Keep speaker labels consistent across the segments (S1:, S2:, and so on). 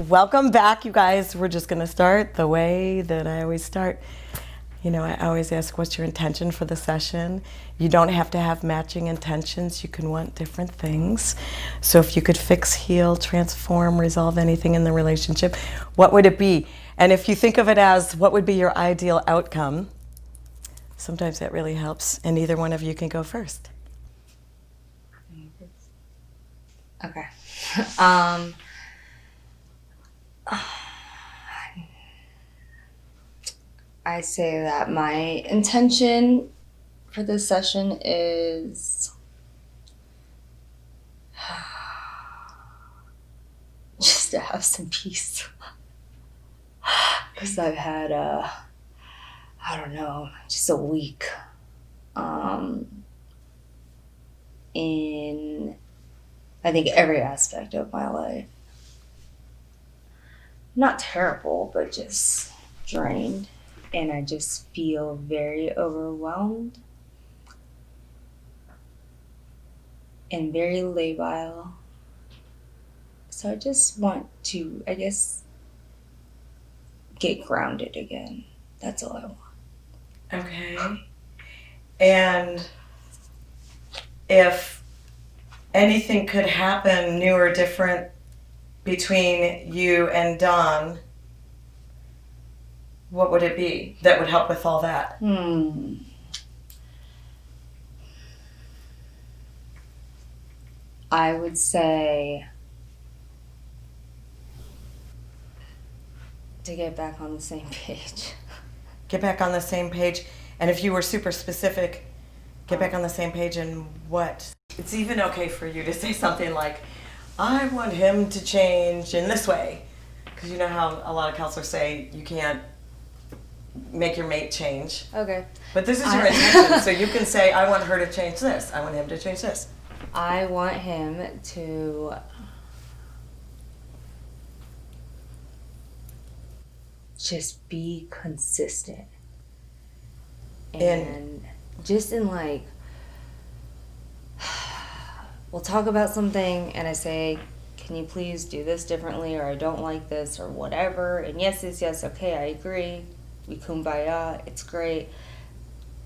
S1: Welcome back, you guys. We're just going to start the way that I always start. You know, I always ask, what's your intention for the session? You don't have to have matching intentions. You can want different things. So if you could fix, heal, transform, resolve anything in the relationship, what would it be? And if you think of it as what would be your ideal outcome, sometimes that really helps. And either one of you can go first.
S2: Okay. I say that my intention for this session is just to have some peace. Because I've had just a week in, I think, every aspect of my life. Not terrible, but just drained. And I just feel very overwhelmed and very labile. So I just want to, get grounded again. That's all I want.
S1: Okay. And if anything could happen new or different between you and Don, what would it be that would help with all that?
S2: I would say to get back on the same page.
S1: Get back on the same page. And if you were super specific, get back on the same page in what? It's even okay for you to say something like, I want him to change in this way. Because you know how a lot of counselors say you can't make your mate change.
S2: Okay.
S1: But this is your intention, so you can say, I want her to change this. I want him to change this.
S2: I want him to just be consistent. And just in like, we'll talk about something and I say, can you please do this differently, or I don't like this, or whatever. And yes, okay, I agree. We kumbaya, it's great.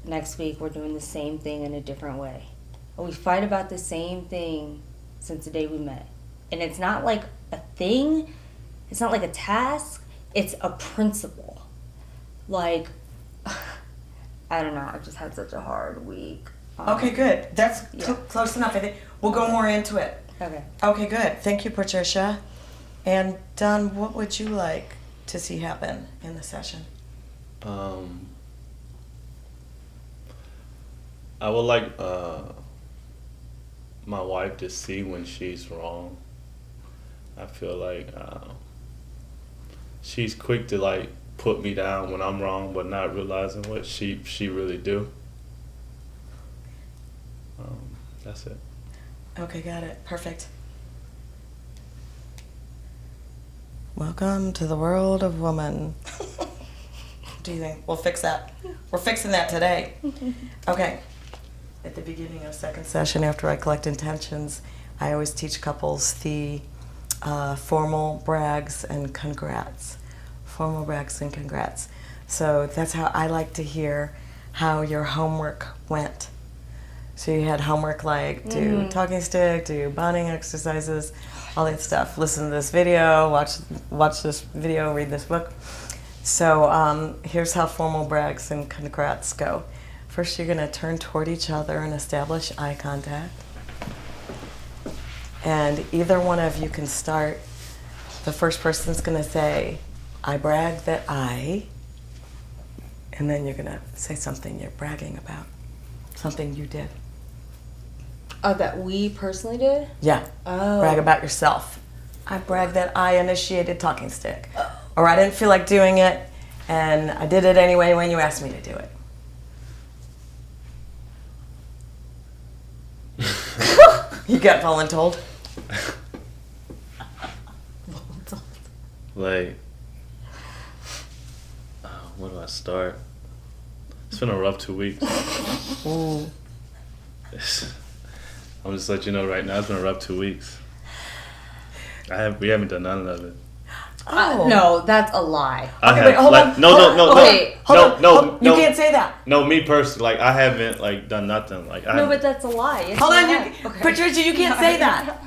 S2: Next week we're doing the same thing in a different way. And we fight about the same thing since the day we met. And it's not like a thing, it's not like a task, it's a principle. Like, I don't know, I just had such a hard week.
S1: Okay, good. That's close enough. I think we'll go more into it.
S2: Okay.
S1: Okay, good. Thank you, Patricia. And Don, what would you like to see happen in the session?
S3: I would like my wife to see when she's wrong. I feel like she's quick to like put me down when I'm wrong, but not realizing what she really do. That's it.
S1: Okay, got it. Perfect. Welcome to the world of woman. What do you think? We'll fix that. We're fixing that today. Okay. At the beginning of second session, after I collect intentions, I always teach couples the formal brags and congrats. Formal brags and congrats. So that's how I like to hear how your homework went. So you had homework like do talking stick, do bonding exercises, all that stuff. Listen to this video, watch this video, read this book. So here's how formal brags and congrats go. First, you're going to turn toward each other and establish eye contact. And either one of you can start. The first person's going to say, I brag that I, and then you're going to say something you're bragging about, something you did.
S2: Oh, that we personally did?
S1: Yeah.
S2: Oh.
S1: Brag about yourself. I brag that I initiated talking stick. Or I didn't feel like doing it, and I did it anyway when you asked me to do it. You got voluntold?
S3: Like, where do I start? It's been a rough 2 weeks.
S1: Ooh.
S3: I'm just let you know right now, it's been a rough 2 weeks. We haven't done none of it.
S2: No, that's a lie.
S1: Okay, wait, hold on. You can't say that.
S3: No, me personally, like I haven't like done nothing. Like I
S2: But that's a lie. It's
S1: Hold on,
S2: okay.
S1: Patricia, you can't say that.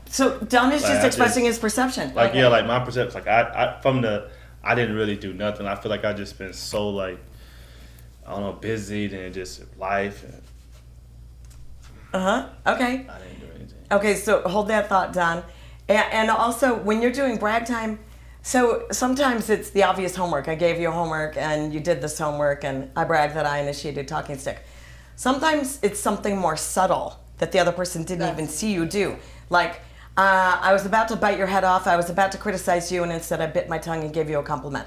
S1: So Don is
S3: Like,
S1: just
S3: I
S1: expressing
S3: just-
S1: his perception.
S3: like yeah, like my perception. Like I didn't really do nothing. I feel like I just been so like I don't know, busy and just life. And
S1: Okay.
S3: I didn't do anything.
S1: Okay, so hold that thought, Don. And also, when you're doing brag time, so sometimes it's the obvious homework. I gave you homework and you did this homework and I bragged that I initiated talking stick. Sometimes it's something more subtle that the other person didn't even see you do. Like, I was about to bite your head off, I was about to criticize you, and instead I bit my tongue and gave you a compliment.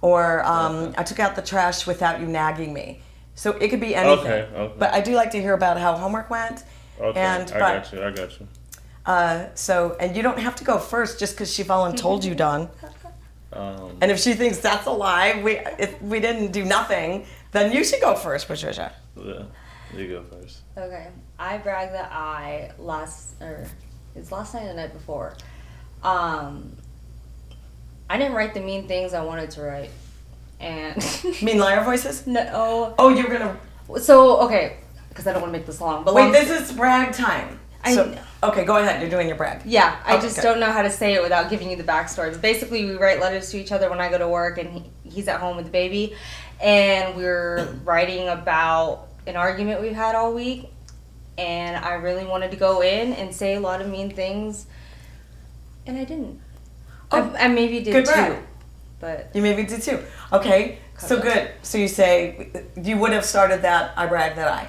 S1: Or I took out the trash without you nagging me. So it could be anything.
S3: Okay.
S1: But I do like to hear about how homework went.
S3: Okay,
S1: And,
S3: I got you.
S1: And you don't have to go first just because she voluntold you, Don. And if she thinks that's a lie, if we didn't do nothing, then you should go first, Patricia.
S3: Yeah, you go first.
S2: Okay. I bragged that it's last night or the night before. I didn't write the mean things I wanted to write. And
S1: Mean liar voices?
S2: no.
S1: Oh, you're gonna.
S2: So, okay, because I don't want to make this long. But
S1: Wait, this is brag time.
S2: I-
S1: Okay, go ahead. You're doing your brag.
S2: Yeah, I
S1: Okay,
S2: just
S1: good.
S2: don't know how to say it without giving you the backstory. But basically, we write letters to each other when I go to work, and he's at home with the baby, and we're writing about an argument we've had all week. And I really wanted to go in and say a lot of mean things, and I didn't. I maybe did
S1: good
S2: too,
S1: brag.
S2: but
S1: You maybe did too. Okay, so good. So you say you would have started that. I brag that I,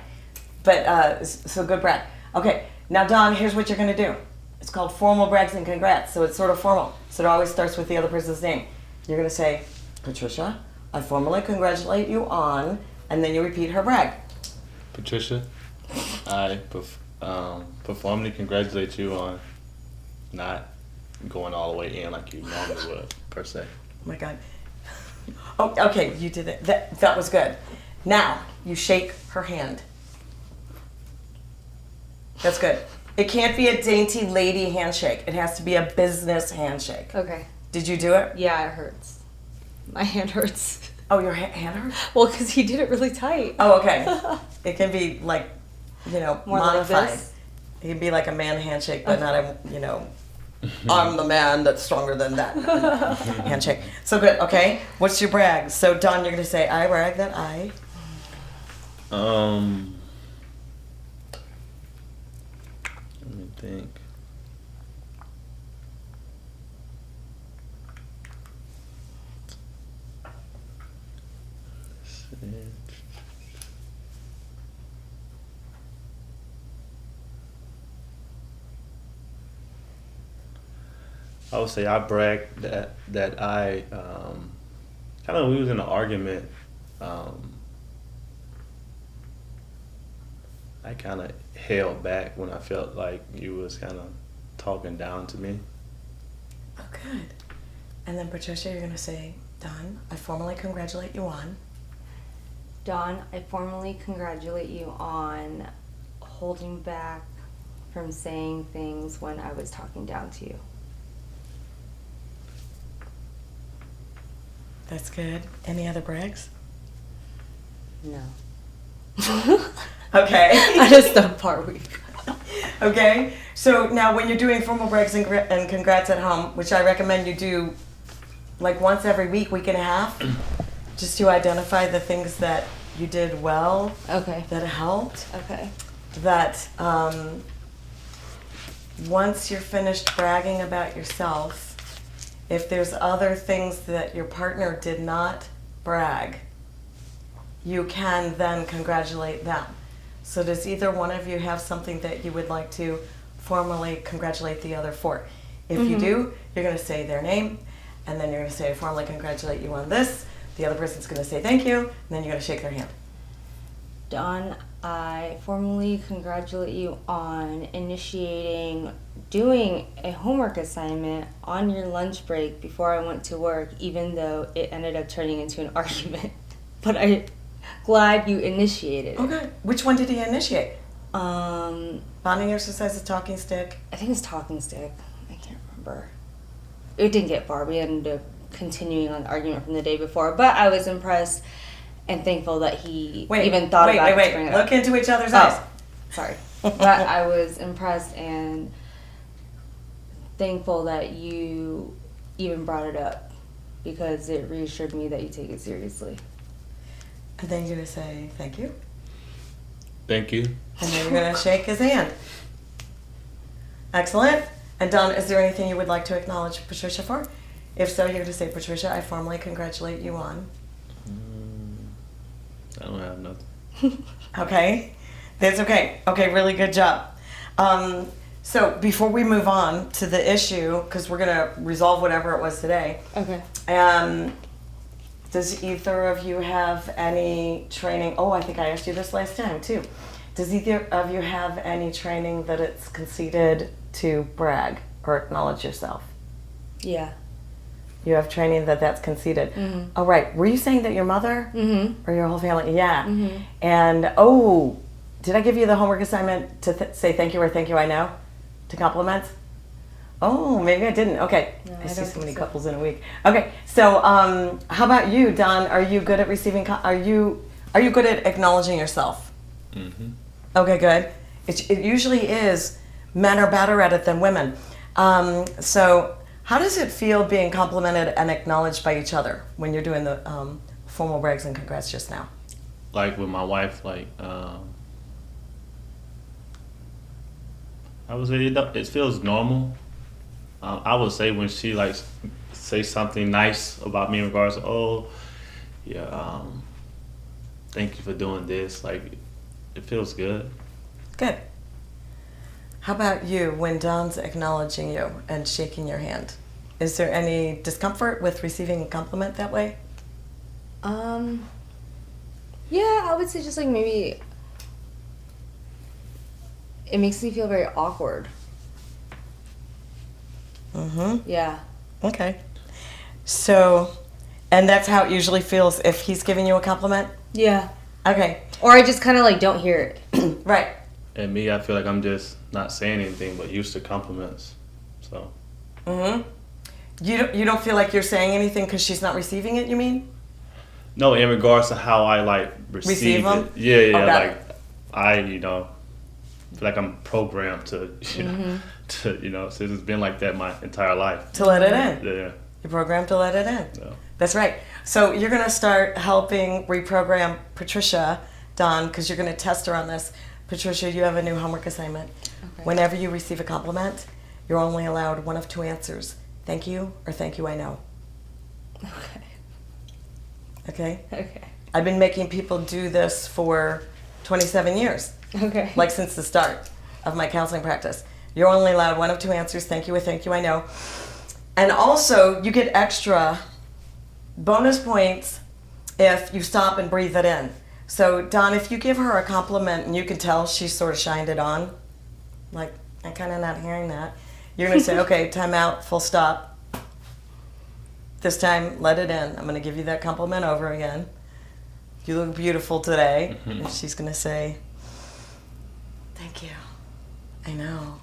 S1: but so good brag. Okay, now Don, here's what you're gonna do. It's called formal brags and congrats. So it's sort of formal. So it always starts with the other person's name. You're gonna say, Patricia, I formally congratulate you on, and then you repeat her brag.
S3: Patricia, I performally congratulate you on not going all the way in like you normally would, per se.
S1: Oh my God. Oh, okay, you did it. That was good. Now, you shake her hand. That's good. It can't be a dainty lady handshake. It has to be a business handshake.
S2: okay.
S1: Did you do it?
S2: Yeah, it hurts. My hand hurts.
S1: Oh, your hand hurts?
S2: Well, because he did it really tight.
S1: Oh, okay. It can be like,
S2: More
S1: modified.
S2: like this.
S1: It can be like a man handshake, but not a, I'm the man that's stronger than that handshake. So good, okay? What's your brag? So, Don, you're going to say, I brag that I...
S3: Let me think. I would say I bragged that I kind of we was in an argument. I kind of held back when I felt like you was kind of talking down to me.
S1: Oh, good. And then, Patricia, you're going to say, Don, I formally congratulate you on...
S2: Dawn, I formally congratulate you on holding back from saying things when I was talking down to you.
S1: That's good. Any other brags?
S2: No.
S1: Okay.
S2: I just don't part week.
S1: Okay. So now when you're doing formal brags and congrats at home, which I recommend you do like once every week, week and a half, just to identify the things that you did well,
S2: Okay.
S1: that helped,
S2: Okay.
S1: that once you're finished bragging about yourself, if there's other things that your partner did not brag, you can then congratulate them. So does either one of you have something that you would like to formally congratulate the other for? If you do, you're going to say their name, and then you're going to say, I formally congratulate you on this. The other person's going to say thank you, and then you're going to shake their hand.
S2: Dawn, I formally congratulate you on doing a homework assignment on your lunch break before I went to work, even though it ended up turning into an argument. But I'm glad you initiated it.
S1: Okay. Which one did he initiate?
S2: I
S1: Bonding exercises, talking stick.
S2: think it's talking stick. I can't remember. it didn't get far. We ended up continuing on the argument from the day before. But I was impressed and thankful that he even thought about it.
S1: Wait. Look into each other's eyes.
S2: Sorry. But I was impressed and thankful that you even brought it up, because it reassured me that you take it seriously.
S1: And then you're going to say thank you.
S3: Thank you.
S1: And then you're going to shake his hand. Excellent. And Don, is there anything you would like to acknowledge Patricia for? If so, you're going to say, Patricia, I formally congratulate you on.
S3: I don't have nothing.
S1: Okay. That's okay. Okay, really good job. So before we move on to the issue, because we're going to resolve whatever it was today,
S2: Okay.
S1: does either of you have any training? Oh, I think I asked you this last time too. Does either of you have any training that it's conceited to brag or acknowledge yourself?
S2: Yeah.
S1: You have training that's conceited.
S2: Mm-hmm.
S1: Oh, right. Were you saying that your mother
S2: Mm-hmm.
S1: or your whole family? Yeah.
S2: Mm-hmm.
S1: And, did I give you the homework assignment to say thank you or thank you I know? To compliments? Oh, maybe I didn't. Okay.
S2: No,
S1: I
S2: I
S1: see
S2: don't
S1: so many
S2: think so.
S1: couples in a week. Okay. So, how about you, Don? Are you good at receiving, are you good at acknowledging yourself?
S3: Mm-hmm.
S1: Okay, good. It usually is. Men are better at it than women. So how does it feel being complimented and acknowledged by each other when you're doing the formal brags and congrats just now?
S3: Like with my wife, I would say it feels normal. I would say when she say something nice about me in regards to, thank you for doing this. It feels good.
S1: Good. How about you when Don's acknowledging you and shaking your hand? Is there any discomfort with receiving a compliment that way?
S2: Yeah, I would say just maybe it makes me feel very awkward.
S1: Mm-hmm.
S2: Yeah.
S1: Okay. So, and that's how it usually feels if he's giving you a compliment?
S2: Yeah.
S1: Okay.
S2: Or I just kind of don't hear it.
S1: Right.
S3: And me, I feel like I'm just not saying anything but used to compliments. So.
S1: Mm-hmm. You don't feel like you're saying anything because she's not receiving it, you mean?
S3: No, in regards to how I receive
S1: them?
S3: it. Yeah.
S1: Okay.
S3: I feel like I'm programmed to since it's been like that my entire life.
S1: To let it in.
S3: Yeah.
S1: You're programmed to let it in.
S3: No.
S1: That's right. So you're going to start helping reprogram Patricia, Don, because you're going to test her on this. Patricia, you have a new homework assignment.
S2: Okay.
S1: Whenever you receive a compliment, you're only allowed one of two answers. Thank you or thank you I know.
S2: Okay.
S1: Okay?
S2: Okay.
S1: I've been making people do this for 27 years.
S2: Okay.
S1: Since the start of my counseling practice. You're only allowed one of two answers, thank you or thank you I know. And also, you get extra bonus points if you stop and breathe it in. So, Don, if you give her a compliment and you can tell she sort of shined it on, I'm kind of not hearing that, you're going to say, okay, time out, full stop. This time, let it in. I'm going to give you that compliment over again. You look beautiful today.
S3: Mm-hmm.
S1: And she's going to say, thank you. I know.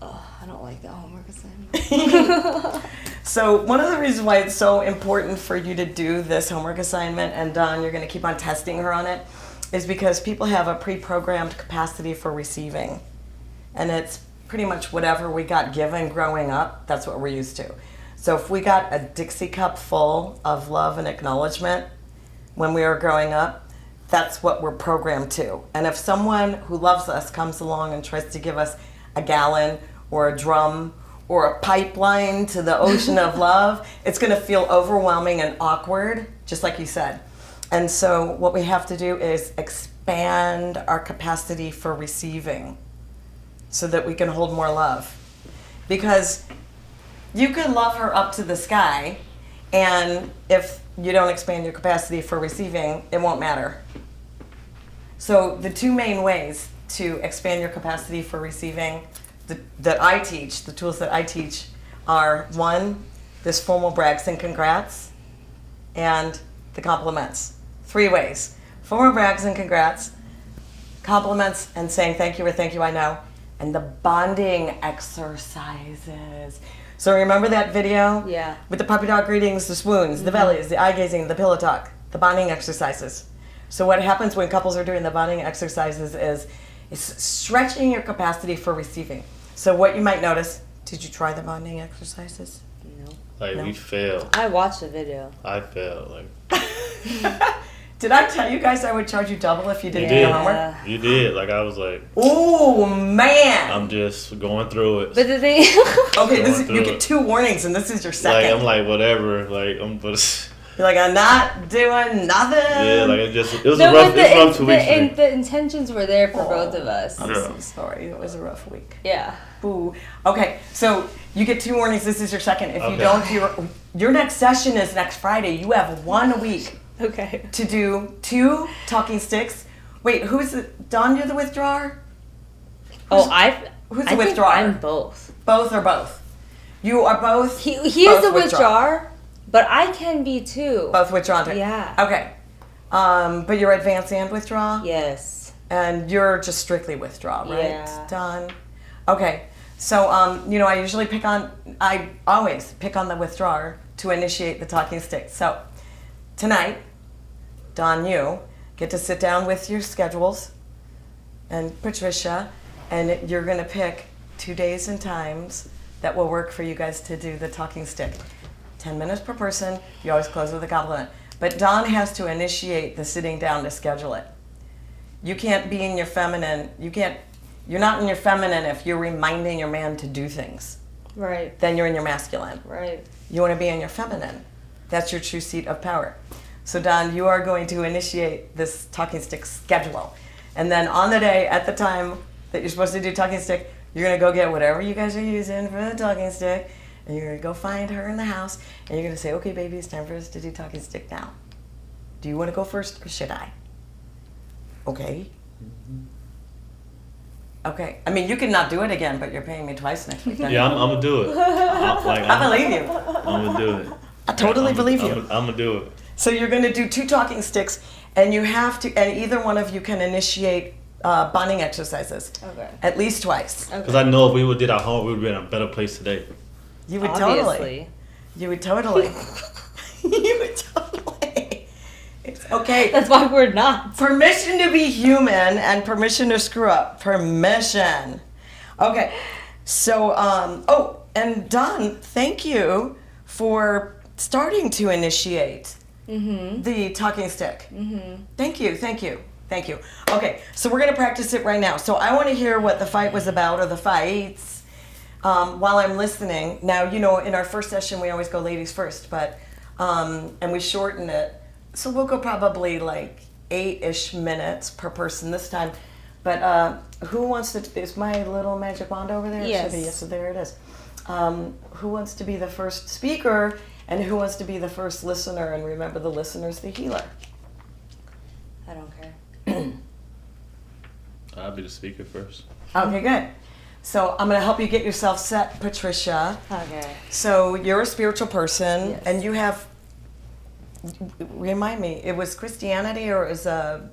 S2: Oh, I don't like that homework assignment.
S1: So one of the reasons why it's so important for you to do this homework assignment, and Don, you're going to keep on testing her on it, is because people have a pre-programmed capacity for receiving. And it's pretty much whatever we got given growing up, that's what we're used to. So if we got a Dixie cup full of love and acknowledgement when we were growing up, that's what we're programmed to. And if someone who loves us comes along and tries to give us a gallon or a drum or a pipeline to the ocean of love, it's going to feel overwhelming and awkward, just like you said. And so what we have to do is expand our capacity for receiving so that we can hold more love. Because you can love her up to the sky, and if you don't expand your capacity for receiving, it won't matter. So the two main ways to expand your capacity for receiving that I teach, the tools that I teach, are one, this formal brags and congrats, and the compliments. 3 ways. Formal brags and congrats, compliments and saying thank you or thank you I know, and the bonding exercises. So remember that video?
S2: Yeah.
S1: With the puppy dog greetings, the swoons, the bellies, the eye gazing, the pillow talk, the bonding exercises. So what happens when couples are doing the bonding exercises is stretching your capacity for receiving. So what you might notice, did you try the bonding exercises?
S2: No.
S3: Like, we failed.
S2: I watched the video.
S3: I failed. Like,
S1: Did I tell you guys I would charge you double if you didn't do
S3: did.
S1: your homework?
S3: You did. Like, I was like,
S1: Oh man!
S3: I'm just going through it.
S2: But the thing.
S1: Okay,
S3: Going
S1: you
S3: through
S1: get
S3: it.
S1: 2 warnings, and this is your
S3: Like,
S1: second.
S3: I'm like, whatever. Like, but
S1: You're like, I'm not doing nothing.
S3: yeah, like, it was
S2: No,
S3: a rough,
S2: but
S3: it's rough 2 weeks for me.
S2: the intentions were there for both of us.
S1: I'm
S3: Yeah.
S1: so sorry. It was a rough week.
S2: Yeah.
S1: Boo. Okay, so you get 2 warnings. This is your second. If you
S3: Okay.
S1: don't, your next session is next Friday. You have 1 week
S2: Okay.
S1: to do 2 talking sticks. Wait, who's the Don? You're the withdrawer.
S2: Oh,
S1: Who's the
S2: I think
S1: withdrawer?
S2: I'm both.
S1: Both or both. You are both.
S2: He is
S1: both
S2: the withdrawer, but I can be too.
S1: Both withdrawn. Too.
S2: Yeah.
S1: Okay. But you're advance and withdraw.
S2: Yes.
S1: And you're just strictly withdraw, right?
S2: Yeah.
S1: Done. Okay. So, I always pick on the withdrawer to initiate the talking stick. So, tonight, Don, you get to sit down with your schedules and Patricia, and you're going to pick 2 days and times that will work for you guys to do the talking stick. 10 minutes per person. You always close with a compliment. But Don has to initiate the sitting down to schedule it. You can't be in your feminine. You're not in your feminine if you're reminding your man to do things.
S2: Right.
S1: Then you're in your masculine.
S2: Right.
S1: You want to be in your feminine. That's your true seat of power. So Don, you are going to initiate this talking stick schedule. And then on the day, at the time that you're supposed to do talking stick, you're going to go get whatever you guys are using for the talking stick, and you're going to go find her in the house, and you're going to say, okay, baby, it's time for us to do talking stick now. Do you want to go first, or should I? Okay. Okay. I mean, you can not do it again, but you're paying me twice next week.
S3: Yeah, I'm gonna do it.
S1: I believe you.
S3: I'm gonna do it.
S1: I totally believe you.
S3: I'm gonna do it.
S1: So you're going to do 2 talking sticks, and you have to, and either one of you can initiate bonding exercises.
S2: Okay.
S1: At least twice.
S3: Because I know if we would did our homework, we would be in a better place today.
S1: You would
S2: Obviously.
S1: totally. You would totally. You would totally. It's okay.
S2: That's why we're not.
S1: Permission to be human and permission to screw up. Permission. Okay. So, and Don, thank you for starting to initiate the talking stick. Thank you. Okay, so we're going to practice it right now. So I want to hear what the fight was about, or the fights, while I'm listening. Now, in our first session, we always go ladies first, but and we shorten it. So we'll go probably like 8-ish minutes per person this time. But who wants to, is my little magic wand over there?
S2: Yes.
S1: It should be, yes, so there it is. Who wants to be the first speaker, and who wants to be the first listener? And remember, the listener's the healer.
S2: I don't care.
S3: I'll be the speaker first.
S1: Okay, good. So I'm going to help you get yourself set, Patricia.
S2: Okay.
S1: So you're a spiritual person,
S2: Yes.
S1: and you have, remind me, it was Christianity or it was a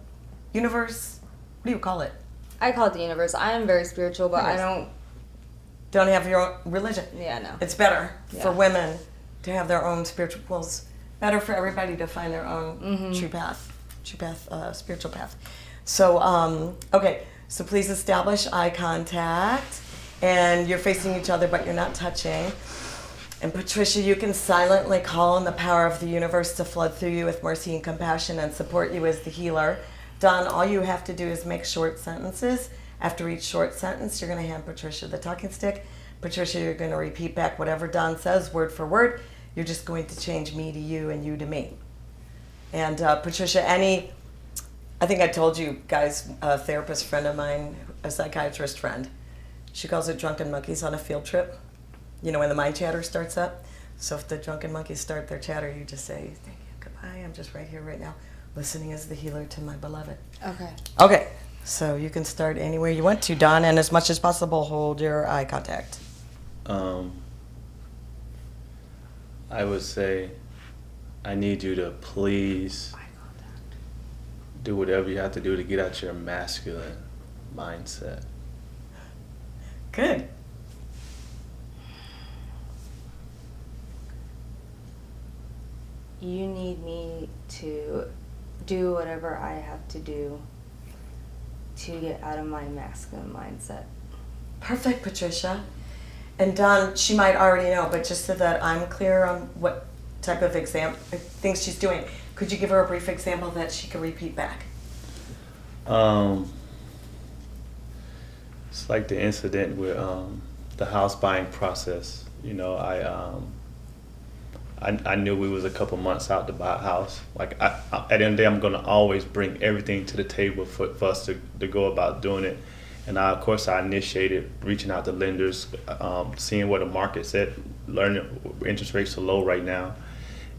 S1: universe? What do you call it?
S2: I call it the universe. I am very spiritual, but I
S1: Yes.
S2: don't.
S1: Don't have your own religion.
S2: Yeah, no.
S1: It's better for
S2: Yeah.
S1: women to have their own spiritual, well, it's better for everybody to find their own true path, spiritual path. So, okay, so please establish eye contact, and you're facing each other, but you're not touching. And Patricia, you can silently call on the power of the universe to flood through you with mercy and compassion and support you as the healer. Don, all you have to do is make short sentences. After each short sentence, you're going to hand Patricia the talking stick. Patricia, you're going to repeat back whatever Don says, word for word. You're just going to change me to you and you to me. And Patricia, I think I told you guys, a therapist friend of mine, a psychiatrist friend, she calls it drunken monkeys on a field trip. When the mind chatter starts up. So if the drunken monkeys start their chatter, you just say, thank you, goodbye, I'm just right here right now, listening as the healer to my beloved.
S2: Okay.
S1: Okay, so you can start anywhere you want to, Don, and as much as possible, hold your eye contact.
S3: I would say, I need you to please do whatever you have to do to get out your masculine mindset.
S1: Good.
S2: need me to do whatever I have to do to get out of my masculine mindset.
S1: Perfect, Patricia. And Don, she might already know, but just so that I'm clear on what type of things she's doing, could you give her a brief example that she can repeat back?
S3: It's like the incident with the house buying process. You know, I knew we was a couple months out to buy a house. Like at the end of the day, I'm gonna always bring everything to the table for us to go about doing it. And of course, I initiated reaching out to lenders, seeing what the market's at, learning interest rates are low right now.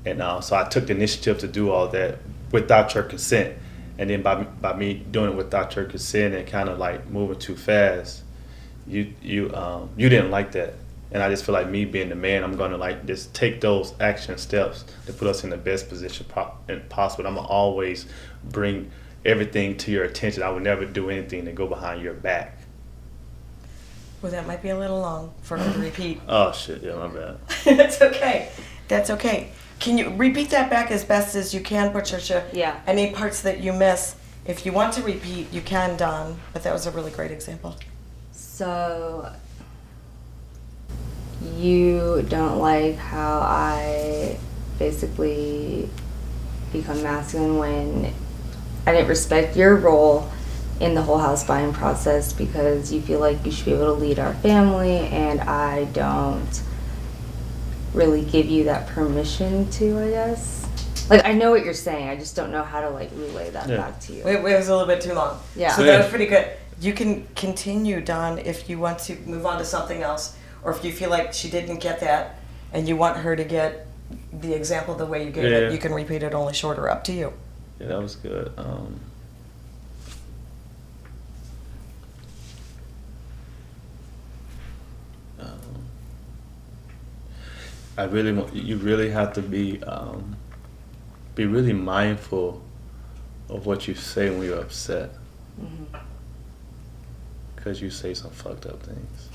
S3: And so I took the initiative to do all that without your consent. And then by me doing it without your consent and kind of like moving too fast, you didn't like that. And I just feel like me being the man, I'm gonna like just take those action steps to put us in the best position possible. I'm gonna always bring everything to your attention. I would never do anything to go behind your back.
S1: Well, that might be a little long for her to repeat.
S3: Oh shit, yeah, my bad.
S1: That's okay. That's okay. Can you repeat that back as best as you can, Patricia?
S2: Yeah.
S1: Any parts that you miss, if you want to repeat, you can, Don. But that was a really great example.
S2: So, you don't like how I basically become masculine when I didn't respect your role in the whole house buying process because you feel like you should be able to lead our family, and I don't really give you that permission to, I guess. Like, I know what you're saying, I just don't know how to like relay that back to you.
S1: It was a little bit too long.
S2: Yeah.
S1: So that was pretty good. You can continue, Don, if you want to move on to something else, or if you feel like she didn't get that and you want her to get the example the way you gave it, you can repeat it only shorter. Up to you.
S3: Yeah, that was good. I really want you. Really have to be really mindful of what you say when you're upset, because you say some fucked up things.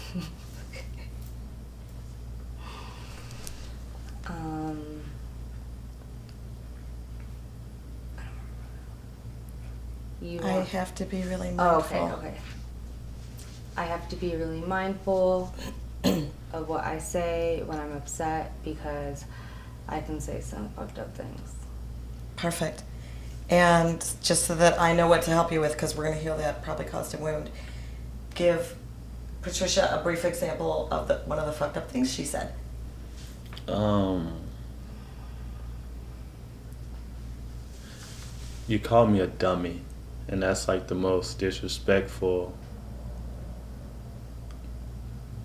S1: I have to be really
S2: Oh,
S1: mindful.
S2: okay. I have to be really mindful of what I say when I'm upset because I can say some fucked up things.
S1: Perfect. And just so that I know what to help you with, because we're going to heal that probably caused a wound, give Patricia a brief example of one of the fucked up things she said.
S3: You called me a dummy, and that's like the most disrespectful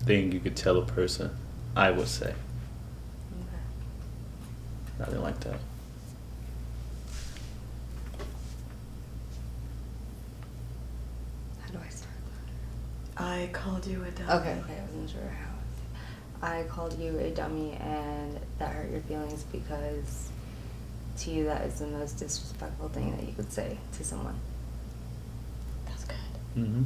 S3: thing you could tell a person, I would say.
S2: Okay.
S3: I didn't like that.
S2: How do I start?
S1: I called you a dummy.
S2: Okay, I wasn't sure how. I called you a dummy and that hurt your feelings because to you that is the most disrespectful thing that you could say to someone.
S1: That's good.
S3: Mm-hmm.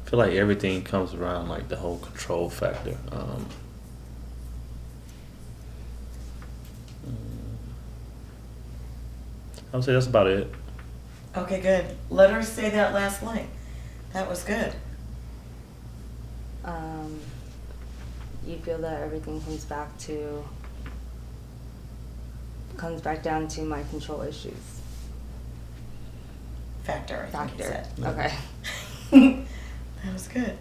S3: I feel like everything comes around like the whole control factor. I would say that's about it.
S1: Okay, good. Let her say that last line. That was good.
S2: You feel that everything comes back down to my control issues.
S1: Factor, I think you said.
S2: Okay.
S1: That was good.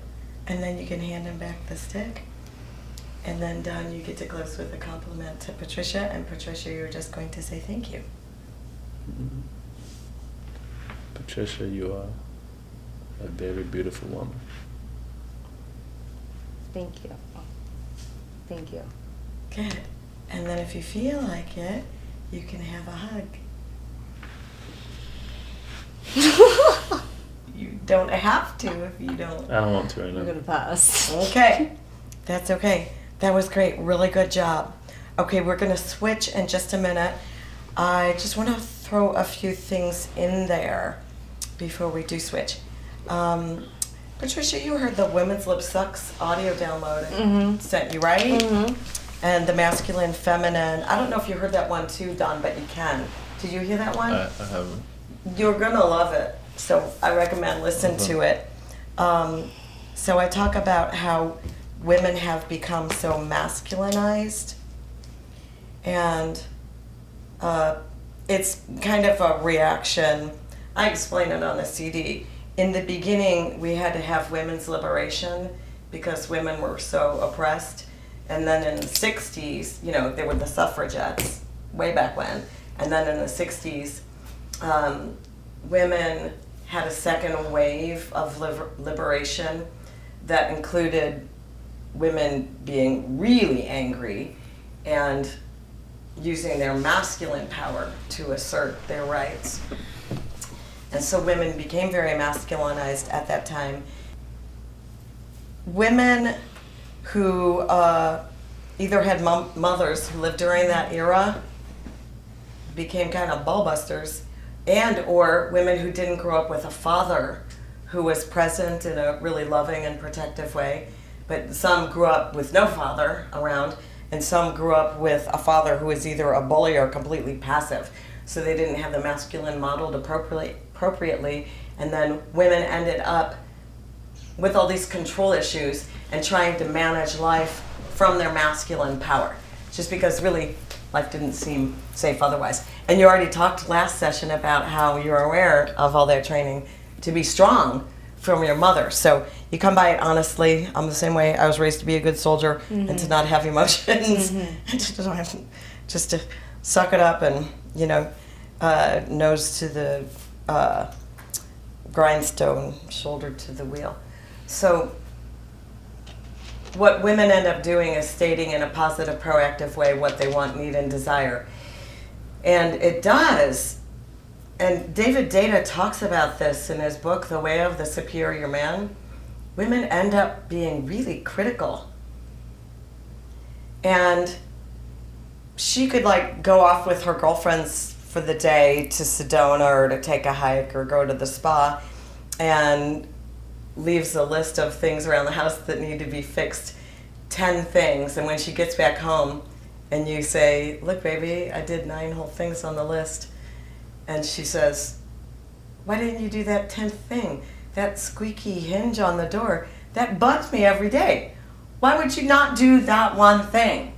S1: And then you can hand him back the stick. And then, Don, you get to close with a compliment to Patricia. And Patricia, you're just going to say thank you.
S3: Mm-hmm. Patricia, you are a very beautiful woman.
S2: Thank you. Thank you.
S1: Good. And then if you feel like it, you can have a hug. You don't have to if you don't.
S3: I don't want to right now.
S2: I'm gonna pass.
S1: Okay. That's okay. That was great. Really good job. Okay, we're going to switch in just a minute. I just want to throw a few things in there. before we do switch. Patricia, you heard the Women's Lip Sucks audio download I sent you, right? And the masculine, feminine. I don't know if you heard that one too, Don, but you can. Did you hear that one?
S3: I haven't.
S1: You're going to love it. So I recommend listen to it. So I talk about how women have become so masculinized. And it's kind of a reaction. I explain it on a CD. In the beginning, we had to have women's liberation because women were so oppressed. And then in the 60s, you know, there were the suffragettes way back when. And then in the 60s, women had a second wave of liberation that included women being really angry and using their masculine power to assert their rights. And so women became very masculinized at that time. Women who either had mothers who lived during that era became kind of ballbusters, and or women who didn't grow up with a father who was present in a really loving and protective way. But some grew up with no father around, and some grew up with a father who was either a bully or completely passive. So they didn't have the masculine modeled appropriately, and then women ended up with all these control issues and trying to manage life from their masculine power, just because really life didn't seem safe otherwise. And you already talked last session about how you're aware of all that training to be strong from your mother. So you come by it honestly. I'm the same way. I was raised to be a good soldier and to not have emotions, and just to suck it up and, you know, nose to the grindstone, shoulder to the wheel. So what women end up doing is stating in a positive, proactive way what they want, need, and desire. And it does. And David Data talks about this in his book, The Way of the Superior Man. Women end up being really critical. And she could like go off with her girlfriends for the day to Sedona or to take a hike or go to the spa, and leaves a list of things around the house that need to be fixed, 10 things. And when she gets back home and you say, look, baby, I did 9 whole things on the list. And she says, why didn't you do that 10th thing? That squeaky hinge on the door, that bugs me every day. Why would you not do that one thing?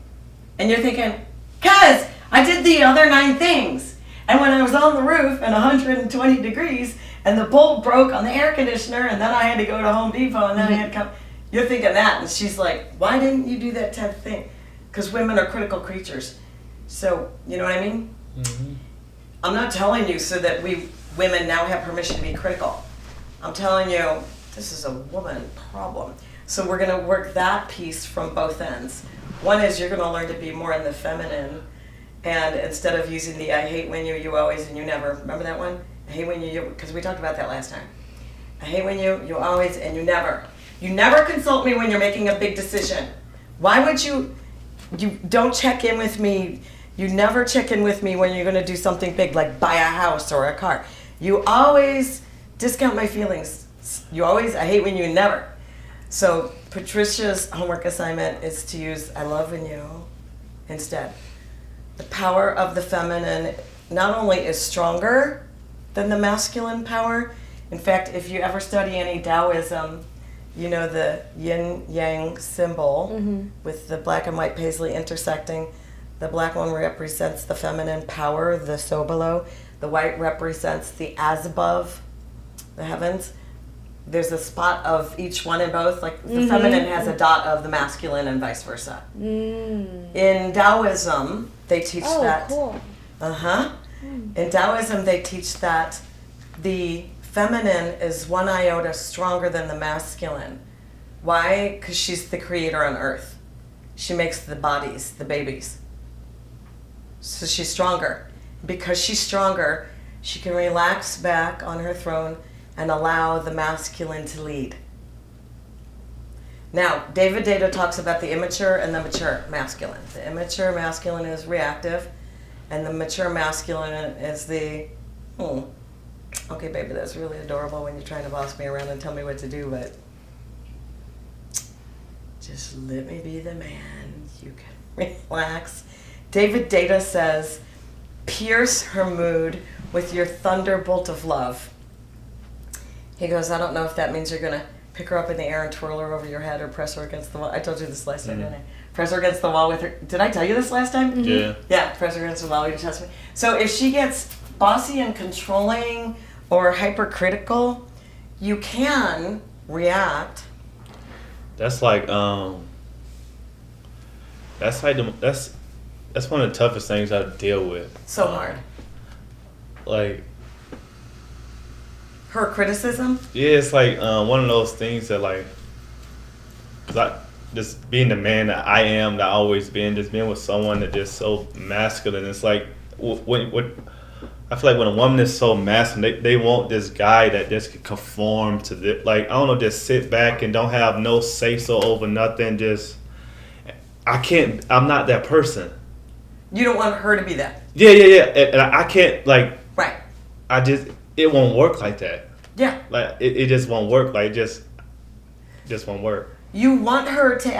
S1: And you're thinking, because I did the other 9 things. And when I was on the roof at 120 degrees and the bulb broke on the air conditioner and then I had to go to Home Depot and then I had to come, you're thinking that. And she's like, why didn't you do that 10th thing? Because women are critical creatures. So, you know what I mean? Mm-hmm. I'm not telling you so that we women now have permission to be critical. I'm telling you, this is a woman problem. So we're going to work that piece from both ends. One is you're going to learn to be more in the feminine, and instead of using the I hate when you always, and you never. Remember that one? I hate when you, because we talked about that last time. I hate when you always, and you never. You never consult me when you're making a big decision. Why would you don't check in with me. You never check in with me when you're going to do something big, like buy a house or a car. You always discount my feelings. You always, I hate when you never. So Patricia's homework assignment is to use I love when you instead. The power of the feminine not only is stronger than the masculine power. In fact, if you ever study any Taoism, you know the yin-yang symbol with the black and white paisley intersecting. The black one represents the feminine power, the so below. The white represents the as above, the heavens. There's a spot of each one in both. Like the feminine has a dot of the masculine and vice versa. In Taoism, they teach that. Oh, cool. In Taoism, they teach that the feminine is 1 iota stronger than the masculine. Why? Because she's the creator on earth. She makes the bodies, the babies. So she's stronger. Because she's stronger, she can relax back on her throne and allow the masculine to lead. Now, David Data talks about the immature and the mature masculine. The immature masculine is reactive, and the mature masculine is the okay, baby, that's really adorable when you're trying to boss me around and tell me what to do, but just let me be the man. You can relax. David Data says, pierce her mood with your thunderbolt of love. He goes, I don't know if that means you're going to pick her up in the air and twirl her over your head or press her against the wall. I told you this last time, didn't I? Press her against the wall with her. Did I tell you this last time?
S3: Mm-hmm. Yeah.
S1: Yeah, press her against the wall. You trust me. So if she gets bossy and controlling or hypercritical, you can react.
S3: That's like that's one of the toughest things I deal with.
S1: So hard.
S3: Like
S1: her criticism.
S3: Yeah, it's like one of those things that like, 'cause I just being the man that I am, that I always been, just being with someone that is so masculine. It's like when I feel like when a woman is so masculine, they want this guy that just can conform to the, like, I don't know, just sit back and don't have no say so over nothing. Just I'm not that person.
S1: You don't want her to be that.
S3: Yeah, and I can't, like,
S1: right.
S3: It won't work like that.
S1: Yeah.
S3: Like it just won't work. Like just won't work.
S1: You want her to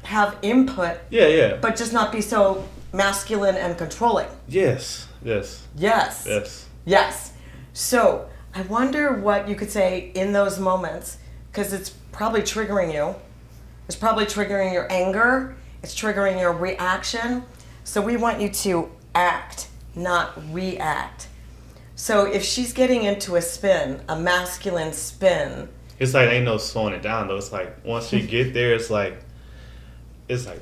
S1: have input.
S3: Yeah.
S1: But just not be so masculine and controlling.
S3: Yes.
S1: So I wonder what you could say in those moments, because it's probably triggering you. It's probably triggering your anger. It's triggering your reaction. So we want you to act, not react. So if she's getting into a spin, a masculine spin.
S3: It's like ain't no slowing it down though. It's like once you get there, it's like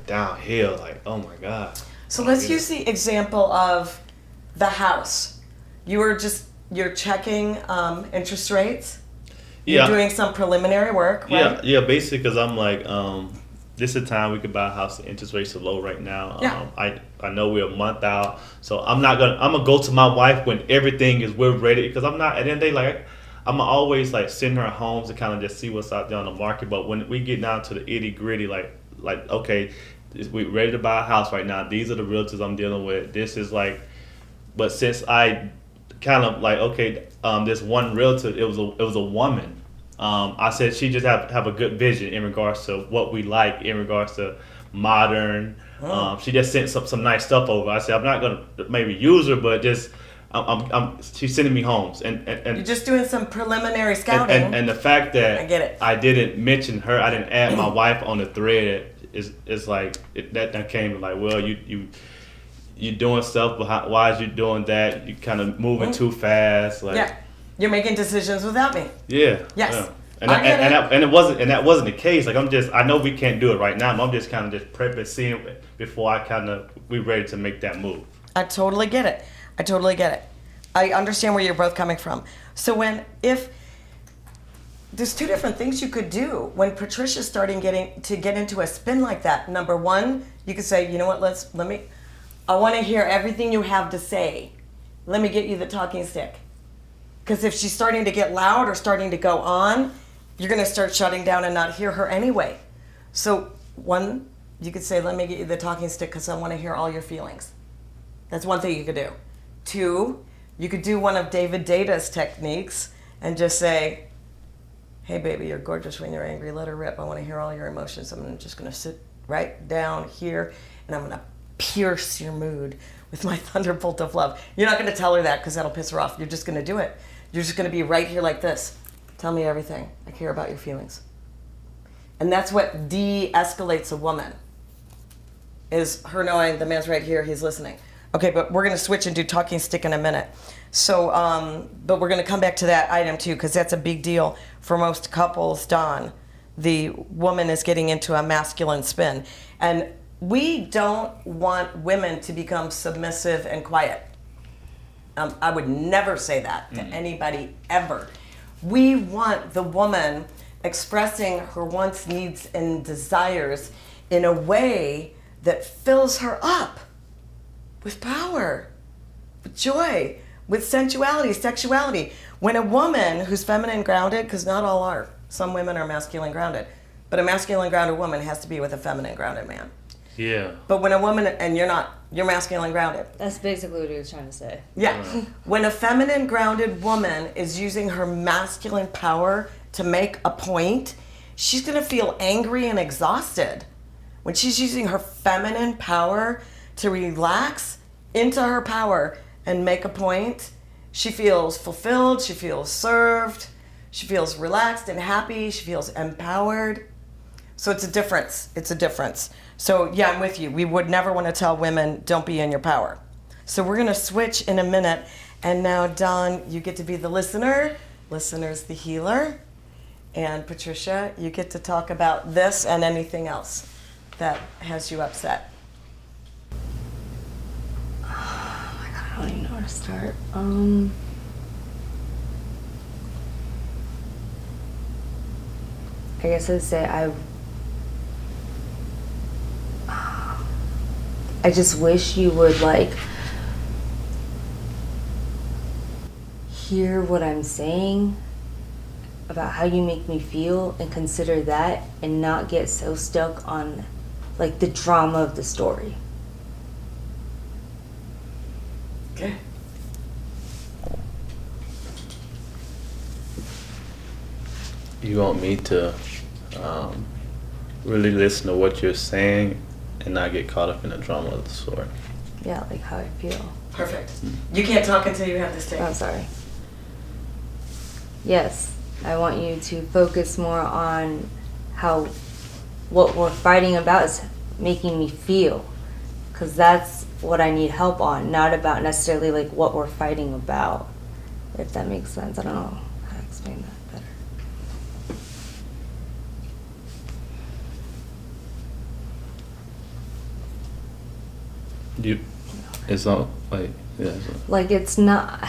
S3: downhill. Like, oh my God.
S1: So let's use the example of the house. You're checking interest rates. You're doing some preliminary work, right?
S3: Yeah. Basically, because I'm like, this is the time we could buy a house. The interest rates are low right now.
S1: Yeah.
S3: I know we're a month out, so I'm gonna go to my wife when we're ready. Because I'm not at the end of the day, like, I'm always like sending her homes to kind of just see what's out there on the market. But when we get down to the itty gritty, like okay, we're ready to buy a house right now. These are the realtors I'm dealing with. This is like, but since I kind of like, okay, this one realtor, it was a woman. I said she just have a good vision in regards to what we like, in regards to modern. She just sent some nice stuff over. I said I'm not gonna maybe use her, but just she's sending me homes, and
S1: you're just doing some preliminary scouting.
S3: And the fact that
S1: I get it.
S3: I didn't mention her, I didn't add my wife on the thread. Is like that came like, well, you doing stuff, but why is you doing that? You kind of moving too fast, like. Yeah.
S1: You're making decisions without me.
S3: Yeah.
S1: Yes.
S3: Yeah. And that wasn't the case. Like I know we can't do it right now. But I'm just kind of just prepping, seeing before we're ready to make that move.
S1: I totally get it. I understand where you're both coming from. So if there's two different things you could do when Patricia's starting to get into a spin like that. Number one, you could say, you know what? I want to hear everything you have to say. Let me get you the talking stick. Because if she's starting to get loud or starting to go on, you're going to start shutting down and not hear her anyway. So one, you could say, let me get you the talking stick because I want to hear all your feelings. That's one thing you could do. Two, you could do one of David Data's techniques and just say, hey, baby, you're gorgeous when you're angry. Let her rip. I want to hear all your emotions. I'm just going to sit right down here and I'm going to pierce your mood with my thunderbolt of love. You're not going to tell her that because that'll piss her off. You're just going to do it. You're just going to be right here like this. Tell me everything. I care about your feelings. And that's what de-escalates a woman, is her knowing the man's right here, he's listening. Okay, but we're going to switch and do talking stick in a minute. So, but we're going to come back to that item too, because that's a big deal for most couples, Don. The woman is getting into a masculine spin. And we don't want women to become submissive and quiet. I would never say that to anybody ever. We want the woman expressing her wants, needs, and desires in a way that fills her up with power, with joy, with sensuality, sexuality. When a woman who's feminine grounded, because not all are, some women are masculine grounded, but a masculine grounded woman has to be with a feminine grounded man.
S3: Yeah.
S1: But when a woman, and you're not, you're masculine grounded.
S2: That's basically what he was trying to say.
S1: Yeah. When a feminine grounded woman is using her masculine power to make a point, she's going to feel angry and exhausted. When she's using her feminine power to relax into her power and make a point, she feels fulfilled, she feels served, she feels relaxed and happy, she feels empowered. So it's a difference. It's a difference. So yeah, I'm with you. We would never want to tell women, don't be in your power. So we're going to switch in a minute. And now, Don, you get to be the listener. Listener's the healer. And Patricia, you get to talk about this and anything else that has you upset.
S2: Oh my God, I don't even know where to start. I guess I'd say I just wish you would like hear what I'm saying about how you make me feel and consider that and not get so stuck on like the drama of the story.
S1: Okay.
S3: You want me to really listen to what you're saying and not get caught up in the drama of the story.
S2: Yeah, like how I feel.
S1: Perfect. You can't talk until you have this tape.
S2: I'm sorry. Yes, I want you to focus more on how what we're fighting about is making me feel, because that's what I need help on, not about necessarily like what we're fighting about, if that makes sense. I don't know how to explain that better.
S3: It's not like, yeah.
S2: Like it's not.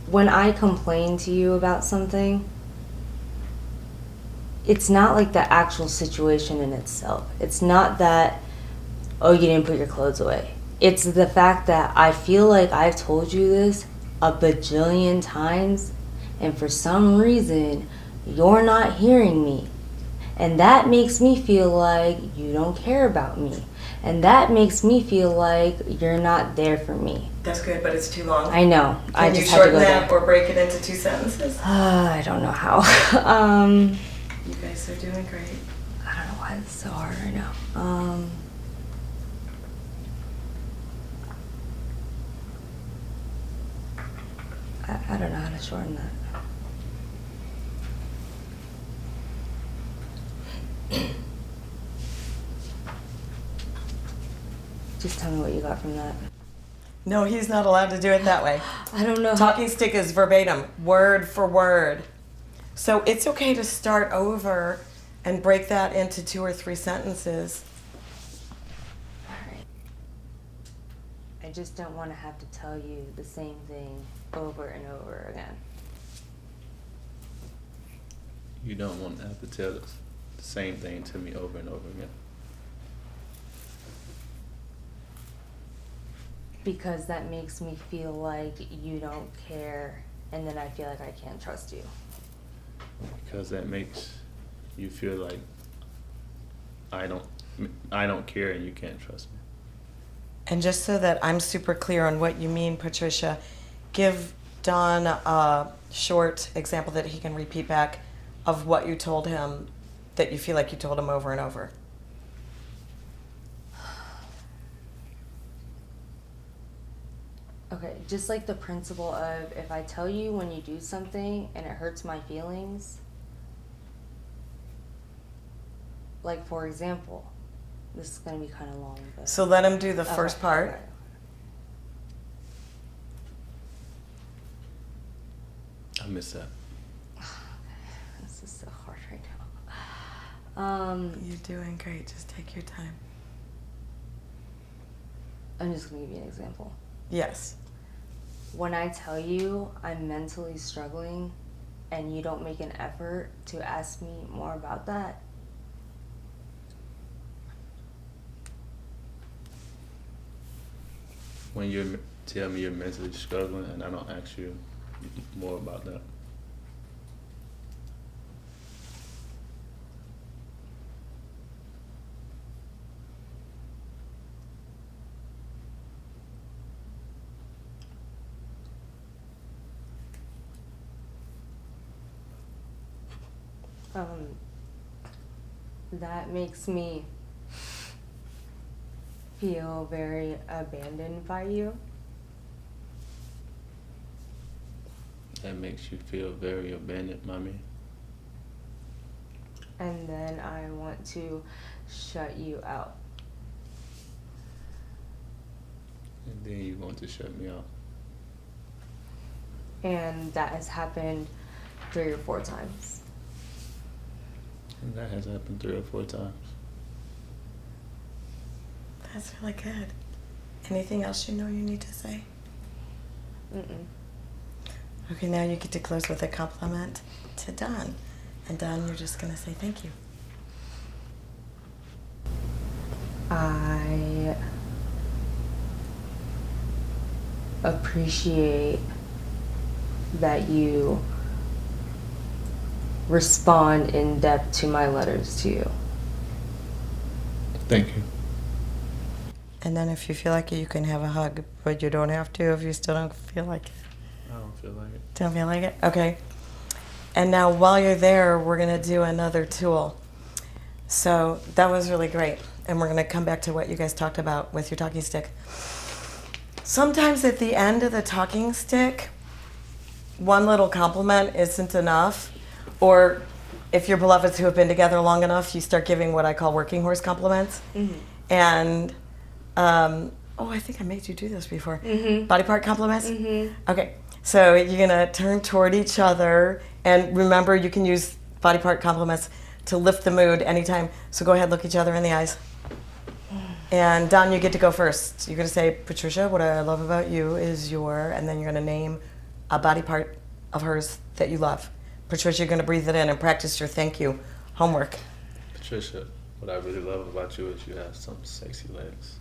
S2: When I complain to you about something, it's not like the actual situation in itself. It's not that, oh, you didn't put your clothes away. It's the fact that I feel like I've told you this a bajillion times, and for some reason, you're not hearing me. And that makes me feel like you don't care about me. And that makes me feel like you're not there for me.
S1: That's good, but it's too long.
S2: I know. I
S1: Can you
S2: just had to
S1: shorten
S2: go
S1: that
S2: there.
S1: or break it into 2 sentences?
S2: I don't know how.
S1: You guys are doing great.
S2: I don't know why it's so hard right now. I don't know how to shorten that. Just tell me what you got from that.
S1: No, he's not allowed to do it that way.
S2: I don't know.
S1: Talking stick is verbatim, word for word. So it's okay to start over and break that into 2 or 3 sentences.
S2: All right. I just don't want to have to tell you the same thing over and over again.
S3: You don't want to have to tell the same thing to me over and over again.
S2: Because that makes me feel like you don't care, and then I feel like I can't trust you.
S3: Because that makes you feel like I don't care and you can't trust me.
S1: And just so that I'm super clear on what you mean, Patricia, give Don a short example that he can repeat back of what you told him that you feel like you told him over and over.
S2: Okay, just like the principle of if I tell you when you do something and it hurts my feelings, like for example, this is going to be kind of long. But
S1: So let him do the first
S2: Okay,
S1: part.
S2: okay.
S3: I miss that.
S2: This is so hard right now.
S1: You're doing great. Just take your time.
S2: I'm just going to give you an example.
S1: Yes.
S2: When I tell you I'm mentally struggling and you don't make an effort to ask me more about that,
S3: When you tell me you're mentally struggling and I don't ask you more about that.
S2: That makes me feel very abandoned by you.
S3: That makes you feel very abandoned, mommy.
S2: And then I want to shut you out.
S3: And then you want to shut me out.
S2: And that has happened 3 or 4 times.
S3: And that has happened 3 or 4 times.
S1: That's really good. Anything else you know you need to say?
S2: Mm-mm.
S1: Okay, now you get to close with a compliment to Don. And Don, you're just going to say thank you.
S2: I appreciate that you respond in depth to my letters to you.
S3: Thank you.
S1: And then if you feel like it, you can have a hug, but you don't have to if you still don't feel like it.
S3: I don't feel like it.
S1: Don't feel like it? Okay. And now while you're there, we're going to do another tool. So that was really great. And we're going to come back to what you guys talked about with your talking stick. Sometimes at the end of the talking stick, one little compliment isn't enough. Or if you're beloveds who have been together long enough, you start giving what I call working horse compliments.
S2: Mm-hmm.
S1: And, I think I made you do this before.
S2: Mm-hmm.
S1: Body part compliments?
S2: Mm-hmm.
S1: Okay, so you're gonna turn toward each other, and remember you can use body part compliments to lift the mood anytime. So go ahead, look each other in the eyes. And Don, you get to go first. You're gonna say, Patricia, what I love about you is your, and then you're gonna name a body part of hers that you love. Patricia, you're gonna breathe it in and practice your thank you homework.
S3: Patricia, what I really love about you is you have some sexy legs.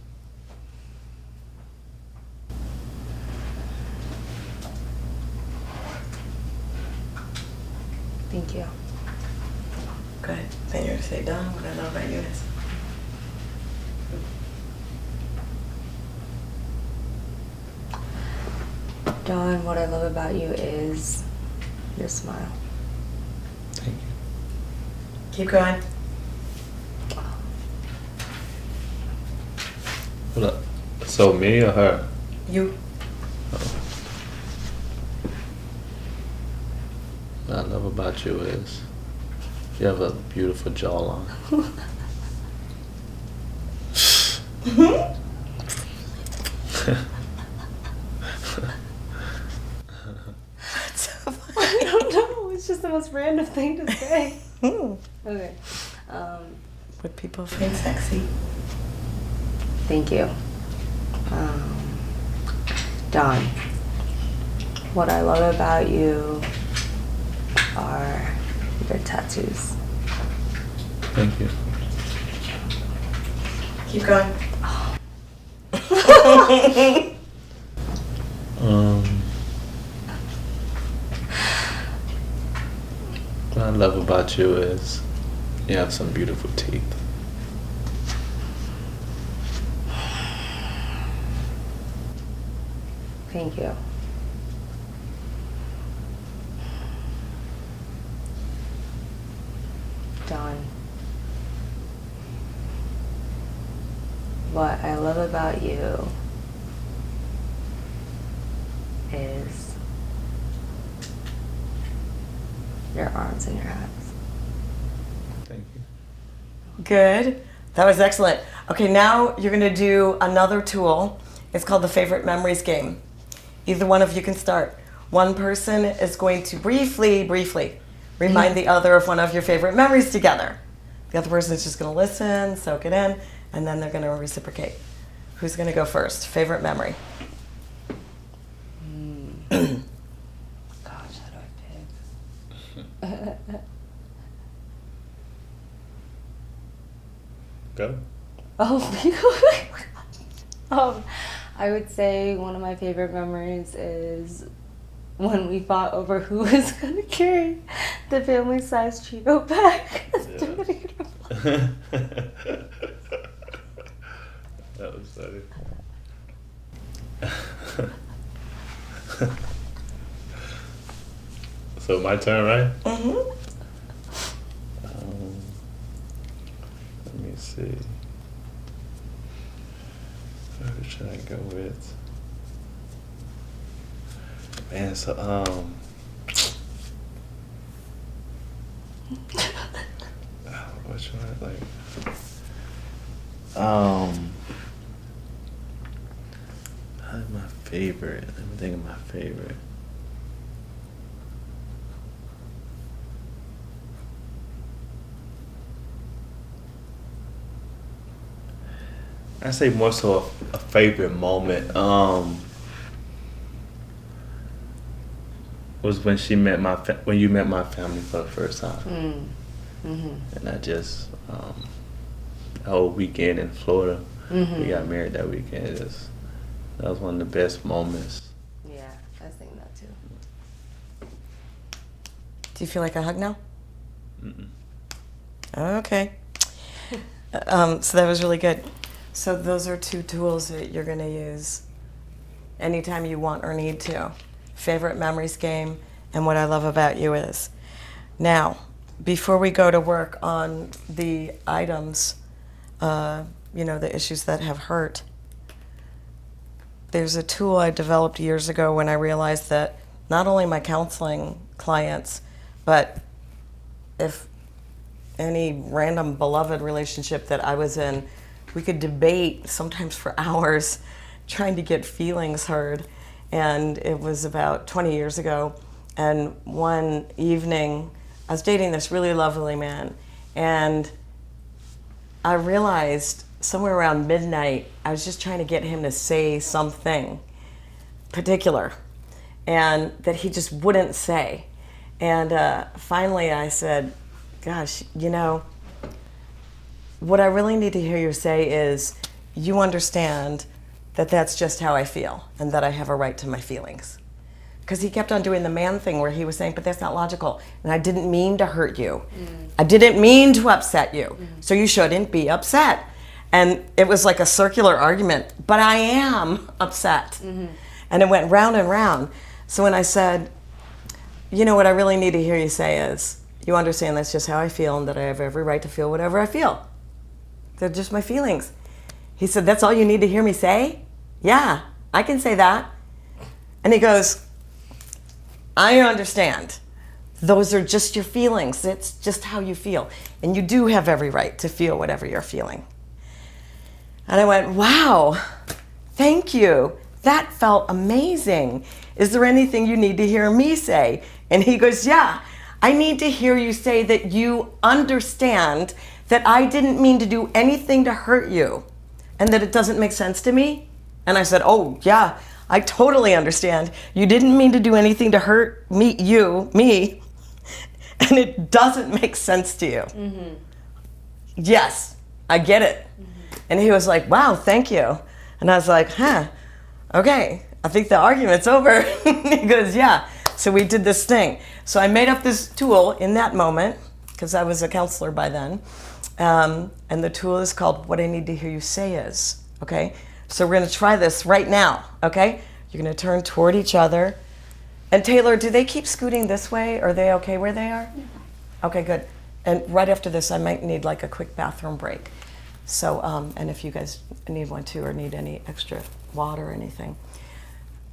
S2: Thank you.
S1: Good. Then you're gonna say, Don, what I love about you is.
S2: Dawn, what I love about you is your smile.
S3: Thank you.
S1: Keep going.
S3: Hold up. So me or her?
S1: You.
S3: What I love about you is you have a beautiful jawline.
S1: That's so funny.
S2: I don't know. It's just the most random thing to say. Okay.
S1: Would people find sexy?
S2: Thank you. Dawn, what I love about you are your tattoos.
S3: Thank you.
S1: Keep going.
S3: What I love about you is you have some beautiful teeth.
S2: Thank you. Dawn, what I love about you is your arms and your hands.
S3: Thank you.
S1: Good. That was excellent. Okay, now you're going to do another tool. It's called the Favorite Memories game. Either one of you can start. One person is going to briefly remind the other of one of your favorite memories together. The other person is just going to listen, soak it in, and then they're going to reciprocate. Who's going to go first? Favorite memory.
S2: Gosh, how do I pick?
S3: Go.
S2: I would say one of my favorite memories is when we fought over who was going to carry the family-sized Cheeto bag.
S3: Yeah. That was funny. So my turn, right?
S1: Mm-hmm.
S3: me see. Who should I go with? Man, so which one like my favorite. Let me think of my favorite. I say more so a favorite moment. Was when when you met my family for the first time, and I just the whole weekend in Florida. We got married that weekend. That was one of the best moments.
S2: Yeah, I was thinking that too.
S1: Do you feel like a hug now?
S3: Mm-mm.
S1: Okay. So that was really good. So those are two tools that you're going to use anytime you want or need to. Favorite memories game, and what I love about you is. Now, before we go to work on the items, the issues that have hurt, there's a tool I developed years ago when I realized that not only my counseling clients, but if any random beloved relationship that I was in, we could debate sometimes for hours trying to get feelings heard. And it was about 20 years ago. And one evening, I was dating this really lovely man. And I realized somewhere around midnight, I was just trying to get him to say something particular, and that he just wouldn't say. And finally I said, gosh, what I really need to hear you say is, you understand that that's just how I feel, and that I have a right to my feelings. Because he kept on doing the man thing where he was saying, but that's not logical, and I didn't mean to hurt you. I didn't mean to upset you, so you shouldn't be upset. And it was like a circular argument, but I am upset. And it went round and round. So when I said, what I really need to hear you say is, you understand that's just how I feel, and that I have every right to feel whatever I feel. They're just my feelings. He said, that's all you need to hear me say? Yeah, I can say that. And he goes, I understand. Those are just your feelings. It's just how you feel. And you do have every right to feel whatever you're feeling. And I went, wow, thank you. That felt amazing. Is there anything you need to hear me say? And he goes, yeah, I need to hear you say that you understand that I didn't mean to do anything to hurt you, and that it doesn't make sense to me. And I said, oh yeah, I totally understand. You didn't mean to do anything to hurt me, and it doesn't make sense to you. Yes, I get it. And he was like, wow, thank you. And I was like, okay, I think the argument's over. He goes, yeah. So we did this thing. So I made up this tool in that moment, because I was a counselor by then. And the tool is called What I Need to Hear You Say Is, okay? So we're gonna try this right now, okay? You're gonna turn toward each other. And Taylor, do they keep scooting this way? Are they okay where they are? Okay, good. And right after this, I might need like a quick bathroom break. So, and if you guys need one too, or need any extra water or anything.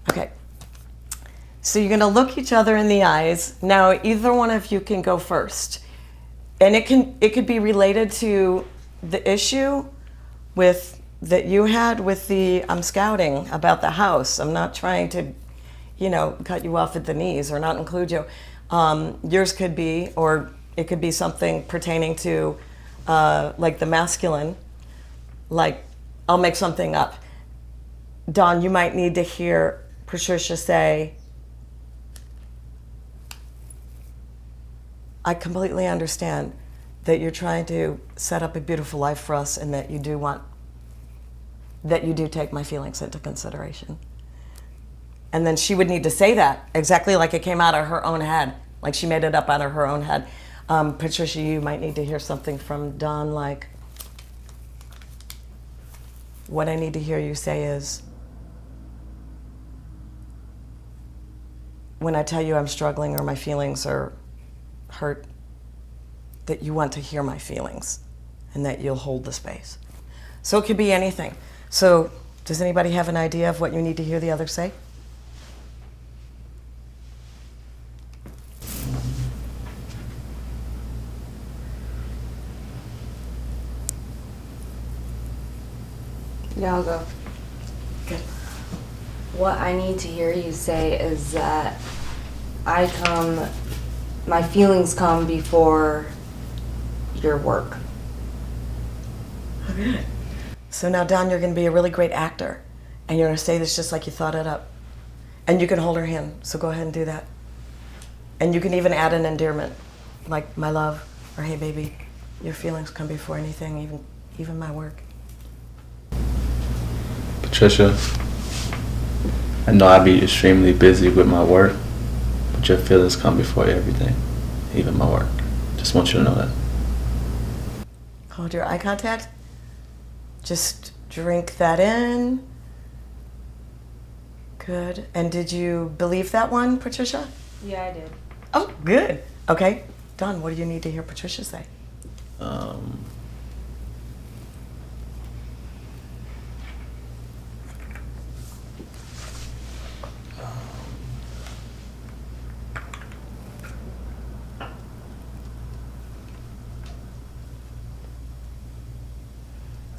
S1: Okay. So you're gonna look each other in the eyes. Now, either one of you can go first. And it could be related to the issue that you had with the scouting about the house. I'm not trying to, cut you off at the knees or not include you. Yours could be, or it could be something pertaining to like the masculine. Like, I'll make something up. Dawn, you might need to hear Patricia say, I completely understand that you're trying to set up a beautiful life for us, and that you do take my feelings into consideration. And then she would need to say that exactly like it came out of her own head, like she made it up out of her own head. Patricia, you might need to hear something from Dawn, like, what I need to hear you say is, when I tell you I'm struggling or my feelings are hurt, that you want to hear my feelings. and that you'll hold the space. So it could be anything. So does anybody have an idea of what you need to hear the other say?
S2: Yeah, I'll go.
S1: Good.
S2: What I need to hear you say is that my feelings come before your work.
S1: Okay. So now, Don, you're going to be a really great actor, and you're going to say this just like you thought it up. And you can hold her hand, so go ahead and do that. And you can even add an endearment, like my love, or hey baby, your feelings come before anything, even my work.
S3: Patricia, I know I be extremely busy with my work, but your feelings come before everything, even my work. Just want you to know that.
S1: Hold your eye contact. Just drink that in. Good. And did you believe that one, Patricia?
S2: Yeah, I did.
S1: Oh, good. Okay. Don, what do you need to hear Patricia say?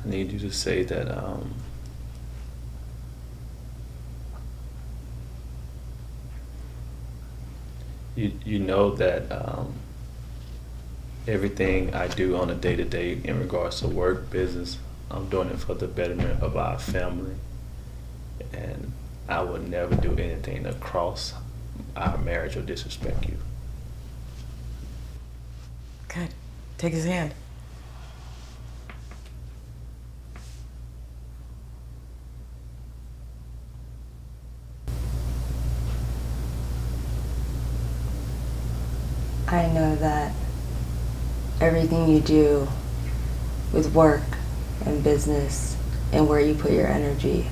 S3: I need you to say that you know that everything I do on a day-to-day in regards to work, business, I'm doing it for the betterment of our family, and I would never do anything to cross our marriage or disrespect you.
S1: Good. Take his hand.
S2: I know that everything you do with work and business and where you put your energy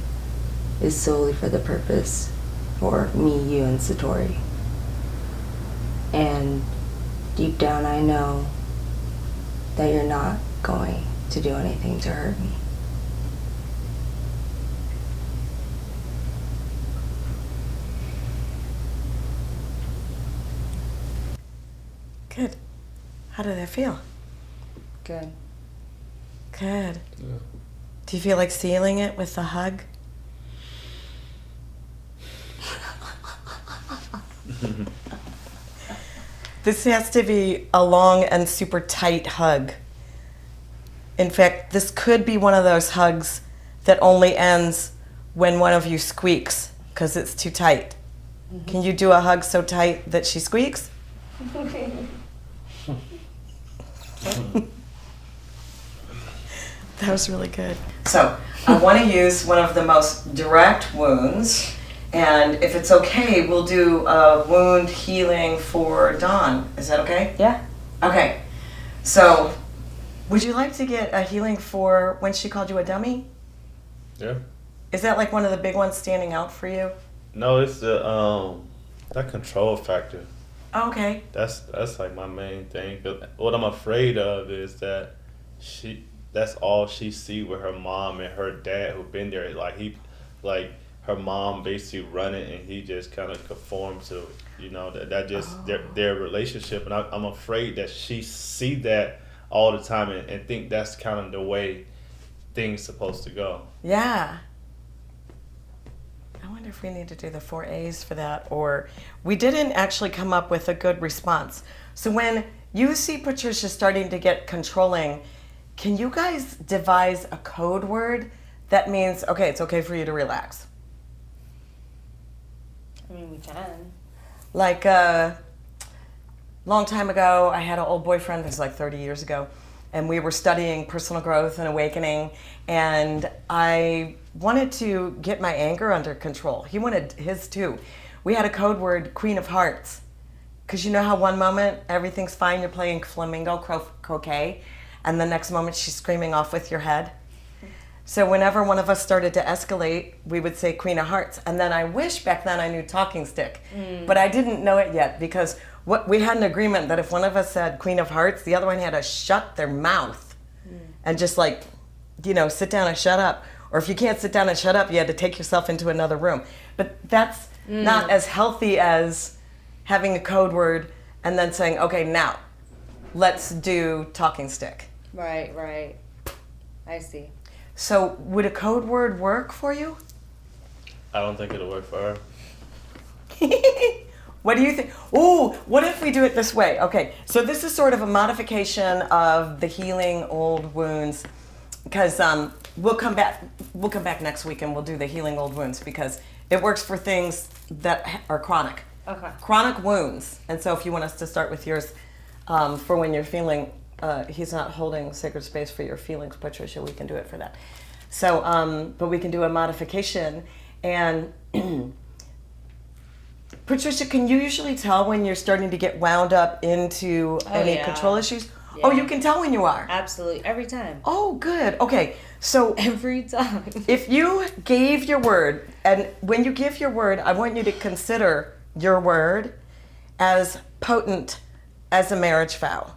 S2: is solely for the purpose for me, you, and Satori. And deep down I know that you're not going to do anything to hurt me.
S1: Good. How did that feel?
S2: Good.
S1: Good.
S3: Yeah.
S1: Do you feel like sealing it with a hug? This has to be a long and super tight hug. In fact, this could be one of those hugs that only ends when one of you squeaks because it's too tight. Mm-hmm. Can you do a hug so tight that she squeaks? That was really good. So I want to use one of the most direct wounds, and if it's okay, we'll do a wound healing for Dawn. Is that okay?
S2: Yeah.
S1: Okay. So would you like to get a healing for when she called you a dummy?
S3: Yeah.
S1: Is that like one of the big ones standing out for you?
S3: No, it's the that control factor.
S1: Oh, okay.
S3: That's like my main thing. 'Cause what I'm afraid of is that that's all she see with her mom and her dad who've been there. Like her mom basically running and he just kind of conforms to, that just their relationship. And I'm afraid that she see that all the time and think that's kind of the way things supposed to go.
S1: Yeah. I wonder if we need to do the 4 A's for that, or we didn't actually come up with a good response. So when you see Patricia starting to get controlling, can you guys devise a code word that means, okay, it's okay for you to relax?
S2: I mean, we can.
S1: Like a long time ago, I had an old boyfriend, this was like 30 years ago, and we were studying personal growth and awakening, and I wanted to get my anger under control. He wanted his too. We had a code word, Queen of Hearts, because you know how one moment everything's fine, you're playing flamingo croquet, and the next moment she's screaming off with your head. So whenever one of us started to escalate, we would say Queen of Hearts. And then I wish back then I knew talking stick, but I didn't know it yet, because we had an agreement that if one of us said Queen of Hearts, the other one had to shut their mouth. and just like, sit down and shut up. Or if you can't sit down and shut up, you had to take yourself into another room. But that's not as healthy as having a code word and then saying, okay, now let's do talking stick.
S2: Right. I see.
S1: So would a code word work for you?
S3: I don't think it'll work for her.
S1: What do you think? Ooh, what if we do it this way? Okay, so this is sort of a modification of the healing old wounds, because we'll come back next week and we'll do the healing old wounds because it works for things that are chronic.
S2: Okay.
S1: Chronic wounds. And so if you want us to start with yours for when you're feeling he's not holding sacred space for your feelings, Patricia, we can do it for that. So, but we can do a modification. And Patricia, can you usually tell when you're starting to get wound up into any control issues? Yeah. Oh, you can tell when you are?
S2: Absolutely. Every time.
S1: Oh, good. Okay. So
S2: every time.
S1: If you gave your word, and when you give your word, I want you to consider your word as potent as a marriage vow.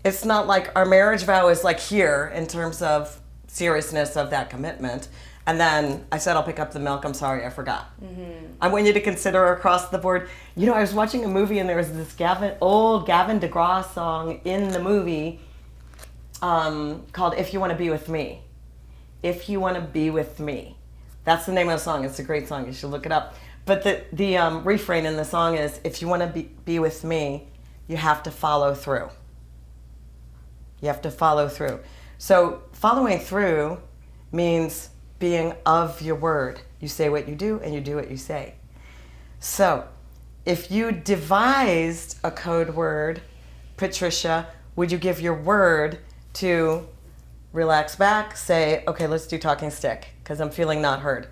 S1: It's not like our marriage vow is like here in terms of seriousness of that commitment. And then I said, I'll pick up the milk. I'm sorry, I forgot. Mm-hmm. I want you to consider across the board. I was watching a movie and there was this old Gavin DeGraw song in the movie called If You Want to Be With Me. If You Want to Be With Me. That's the name of the song. It's a great song. You should look it up. But the refrain in the song is, if you want to be with me, you have to follow through. You have to follow through. So following through means being of your word. You say what you do and you do what you say. So if you devised a code word, Patricia, would you give your word to relax back, say, okay, let's do talking stick because I'm feeling not heard.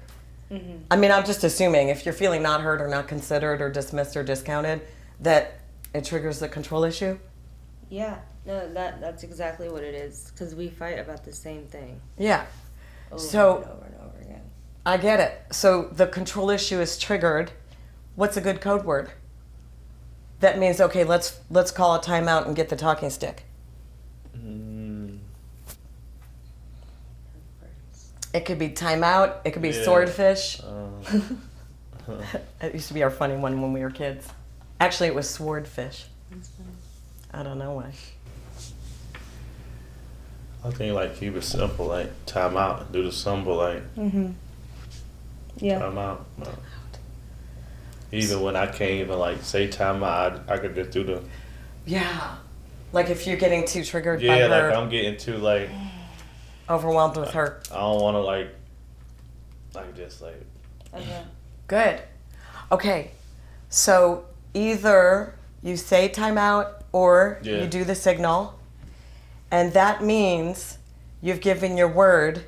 S1: Mm-hmm. I mean, I'm just assuming if you're feeling not heard or not considered or dismissed or discounted, that it triggers the control issue?
S2: Yeah. No, that's exactly what it is because we fight about the same thing.
S1: Yeah.
S2: Over and over and over again.
S1: I get it. So the control issue is triggered. What's a good code word? That means, okay, let's call a timeout and get the talking stick. It could be timeout. It could be swordfish. It used to be our funny one when we were kids. Actually, it was swordfish.
S2: That's funny.
S1: I don't know why.
S3: I think keep it simple, time out, do the symbol,
S2: Yeah.
S3: time out. No. Even when I can't even say time out, I could just do the.
S1: Yeah, like if you're getting too triggered by her.
S3: Yeah, I'm getting too
S1: overwhelmed with her.
S3: I don't want to just
S2: Okay.
S1: Good. Okay, so either you say timeout or you do the signal. And that means you've given your word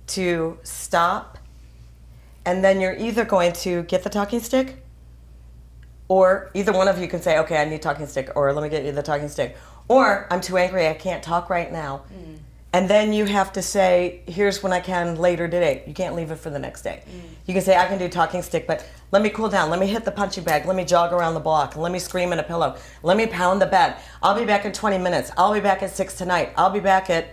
S1: to stop, and then you're either going to get the talking stick, or either one of you can say, okay, I need talking stick, or let me get you the talking stick, or I'm too angry, I can't talk right now. Mm. And then you have to say, here's when I can later today. You can't leave it for the next day. Mm. You can say, I can do talking stick, but let me cool down. Let me hit the punching bag. Let me jog around the block. Let me scream in a pillow. Let me pound the bed. I'll be back in 20 minutes. I'll be back at 6 tonight. I'll be back at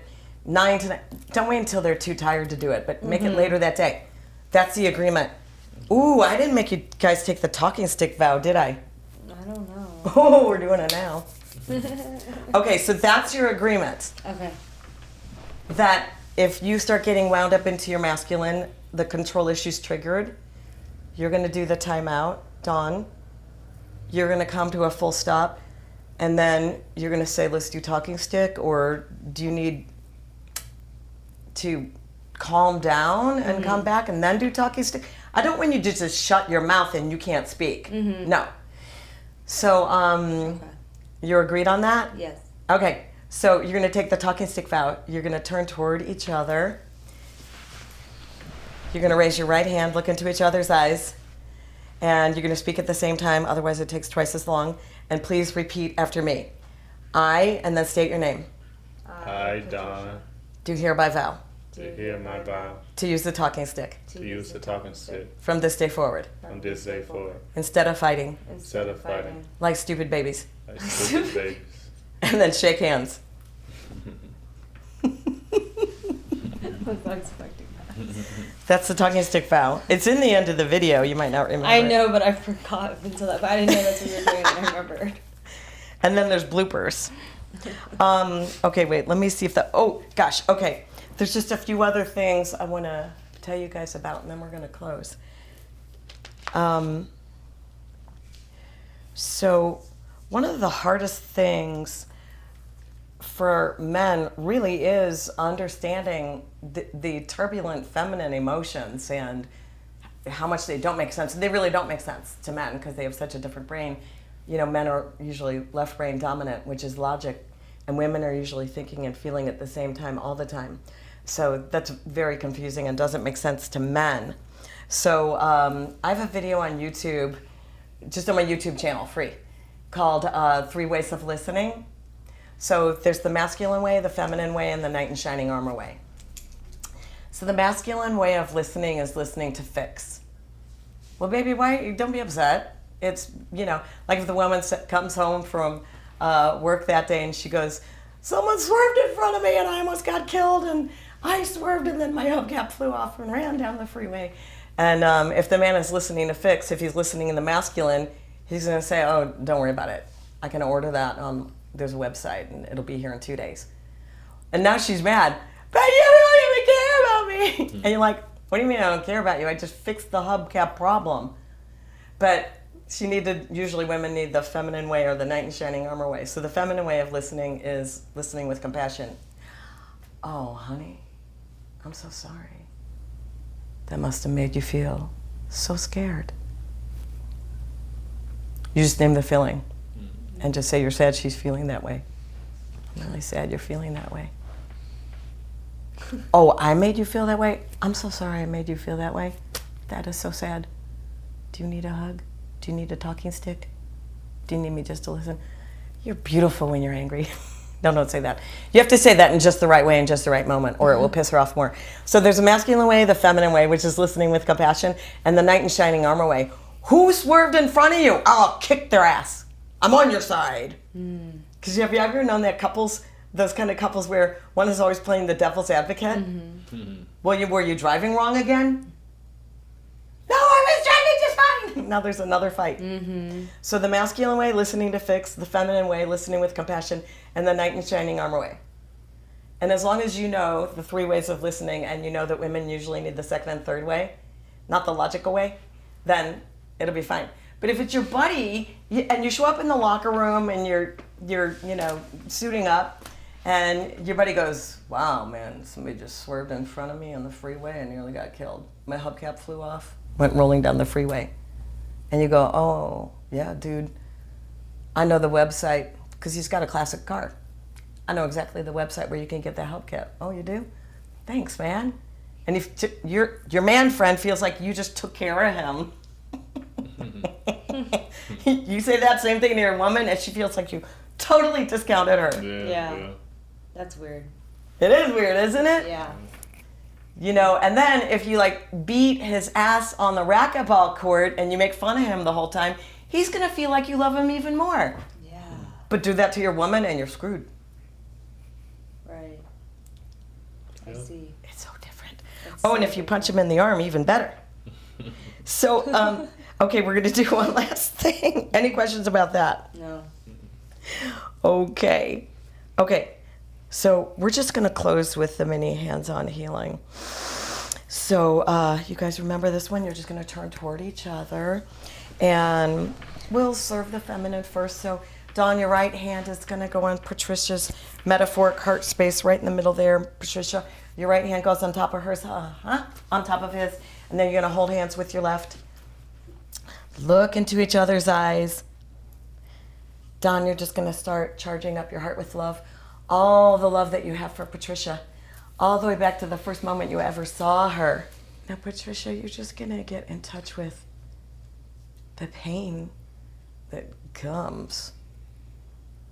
S1: 9 tonight. Don't wait until they're too tired to do it, but make it later that day. That's the agreement. Ooh, I didn't make you guys take the talking stick vow, did I?
S2: I don't know.
S1: Oh, we're doing it now. Okay, so that's your agreement.
S2: Okay.
S1: That if you start getting wound up into your masculine, the control issue's triggered, you're going to do the timeout, Dawn. You're going to come to a full stop, and then you're going to say, let's do talking stick, or do you need to calm down and come back and then do talking stick? I don't want you to just shut your mouth and you can't speak. Mm-hmm. No. So, okay. You're agreed on that?
S2: Yes.
S1: Okay. So you're going to take the talking stick vow. You're going to turn toward each other. You're going to raise your right hand, look into each other's eyes, and you're going to speak at the same time. Otherwise, it takes twice as long. And please repeat after me. I, and then state your name.
S3: I, Don,
S1: do hereby vow.
S3: To hear my vow.
S1: To use the talking stick.
S3: To use the talking stick.
S1: From this day forward.
S3: From this day forward.
S1: Instead of fighting.
S3: Instead of fighting.
S1: Like stupid babies.
S3: Like stupid babies.
S1: And then shake hands.
S2: was not expecting that.
S1: That's the talking stick vow. It's in the end of the video. You might not remember.
S2: I know, but I forgot up until that. But I didn't know that's what you were doing, and I remembered.
S1: And then there's bloopers. Okay, wait. Let me see if oh, gosh. Okay. There's just a few other things I want to tell you guys about, and then we're going to close. So one of the hardest things for men really is understanding the turbulent feminine emotions and how much they don't make sense. They really don't make sense to men because they have such a different brain. You know, men are usually left brain dominant, which is logic, and women are usually thinking and feeling at the same time all the time. So that's very confusing and doesn't make sense to men. So I have a video on YouTube, just on my YouTube channel, free, called 3 Ways of Listening. So there's the masculine way, the feminine way, and the knight in shining armor way. So the masculine way of listening is listening to fix. Well, baby, don't be upset. It's, you know, like if the woman comes home from work that day and she goes, someone swerved in front of me and I almost got killed, and I swerved and then my hubcap flew off and ran down the freeway. And if the man is listening to fix, if he's listening in the masculine, he's going to say, oh, don't worry about it. I can order that. There's a website and it'll be here in 2 days. And now she's mad. But you don't even care about me. And you're like, what do you mean I don't care about you? I just fixed the hubcap problem. But usually women need the feminine way or the knight in shining armor way. So the feminine way of listening is listening with compassion. Oh, honey, I'm so sorry. That must have made you feel so scared. You just name the feeling and just say you're sad she's feeling that way. I'm really sad you're feeling that way. Oh, I made you feel that way? I'm so sorry I made you feel that way. That is so sad. Do you need a hug? Do you need a talking stick? Do you need me just to listen? You're beautiful when you're angry. No, don't say that. You have to say that in just the right way, in just the right moment, or it will piss her off more. So there's a masculine way, the feminine way, which is listening with compassion, and the knight in shining armor way. Who swerved in front of you? I'll kick their ass. I'm on your side. Because have you ever known that couples, those kind of couples where one is always playing the devil's advocate? Well, were you driving wrong again? No, I was driving just fine. Now there's another fight. So the masculine way, listening to fix, the feminine way, listening with compassion, and the knight in shining armor way. And as long as you know the 3 ways of listening and you know that women usually need the second and third way, not the logical way, then it'll be fine. But if it's your buddy and you show up in the locker room and you're you know, suiting up, and your buddy goes, wow, man, somebody just swerved in front of me on the freeway and nearly got killed. My hubcap flew off, went rolling down the freeway. And you go, oh, yeah, dude, I know the website, because he's got a classic car. I know exactly the website where you can get the hubcap. Oh, you do? Thanks, man. And if your man friend feels like you just took care of him, you say that same thing to your woman and she feels like you totally discounted her.
S2: Yeah. That's weird.
S1: It is weird, isn't it?
S2: Yeah.
S1: You know, and then if you like beat his ass on the racquetball court and you make fun of him the whole time, he's going to feel like you love him even more.
S2: Yeah.
S1: But do that to your woman and you're screwed.
S2: Right. I see.
S1: It's so different.
S2: It's
S1: And if you punch him in the arm, even better. So, okay, we're going to do one last thing. Any questions about that?
S2: No.
S1: Okay. So we're just going to close with the mini hands-on healing. So you guys remember this one? You're just going to turn toward each other. And we'll serve the feminine first. So Dawn, your right hand is going to go on Patricia's metaphoric heart space right in the middle there. Patricia, your right hand goes on top of hers, on top of his. And then you're going to hold hands with your left. Look into each other's eyes. Dawn, you're just going to start charging up your heart with love. All the love that you have for Patricia. All the way back to the first moment you ever saw her. Now, Patricia, you're just going to get in touch with the pain that comes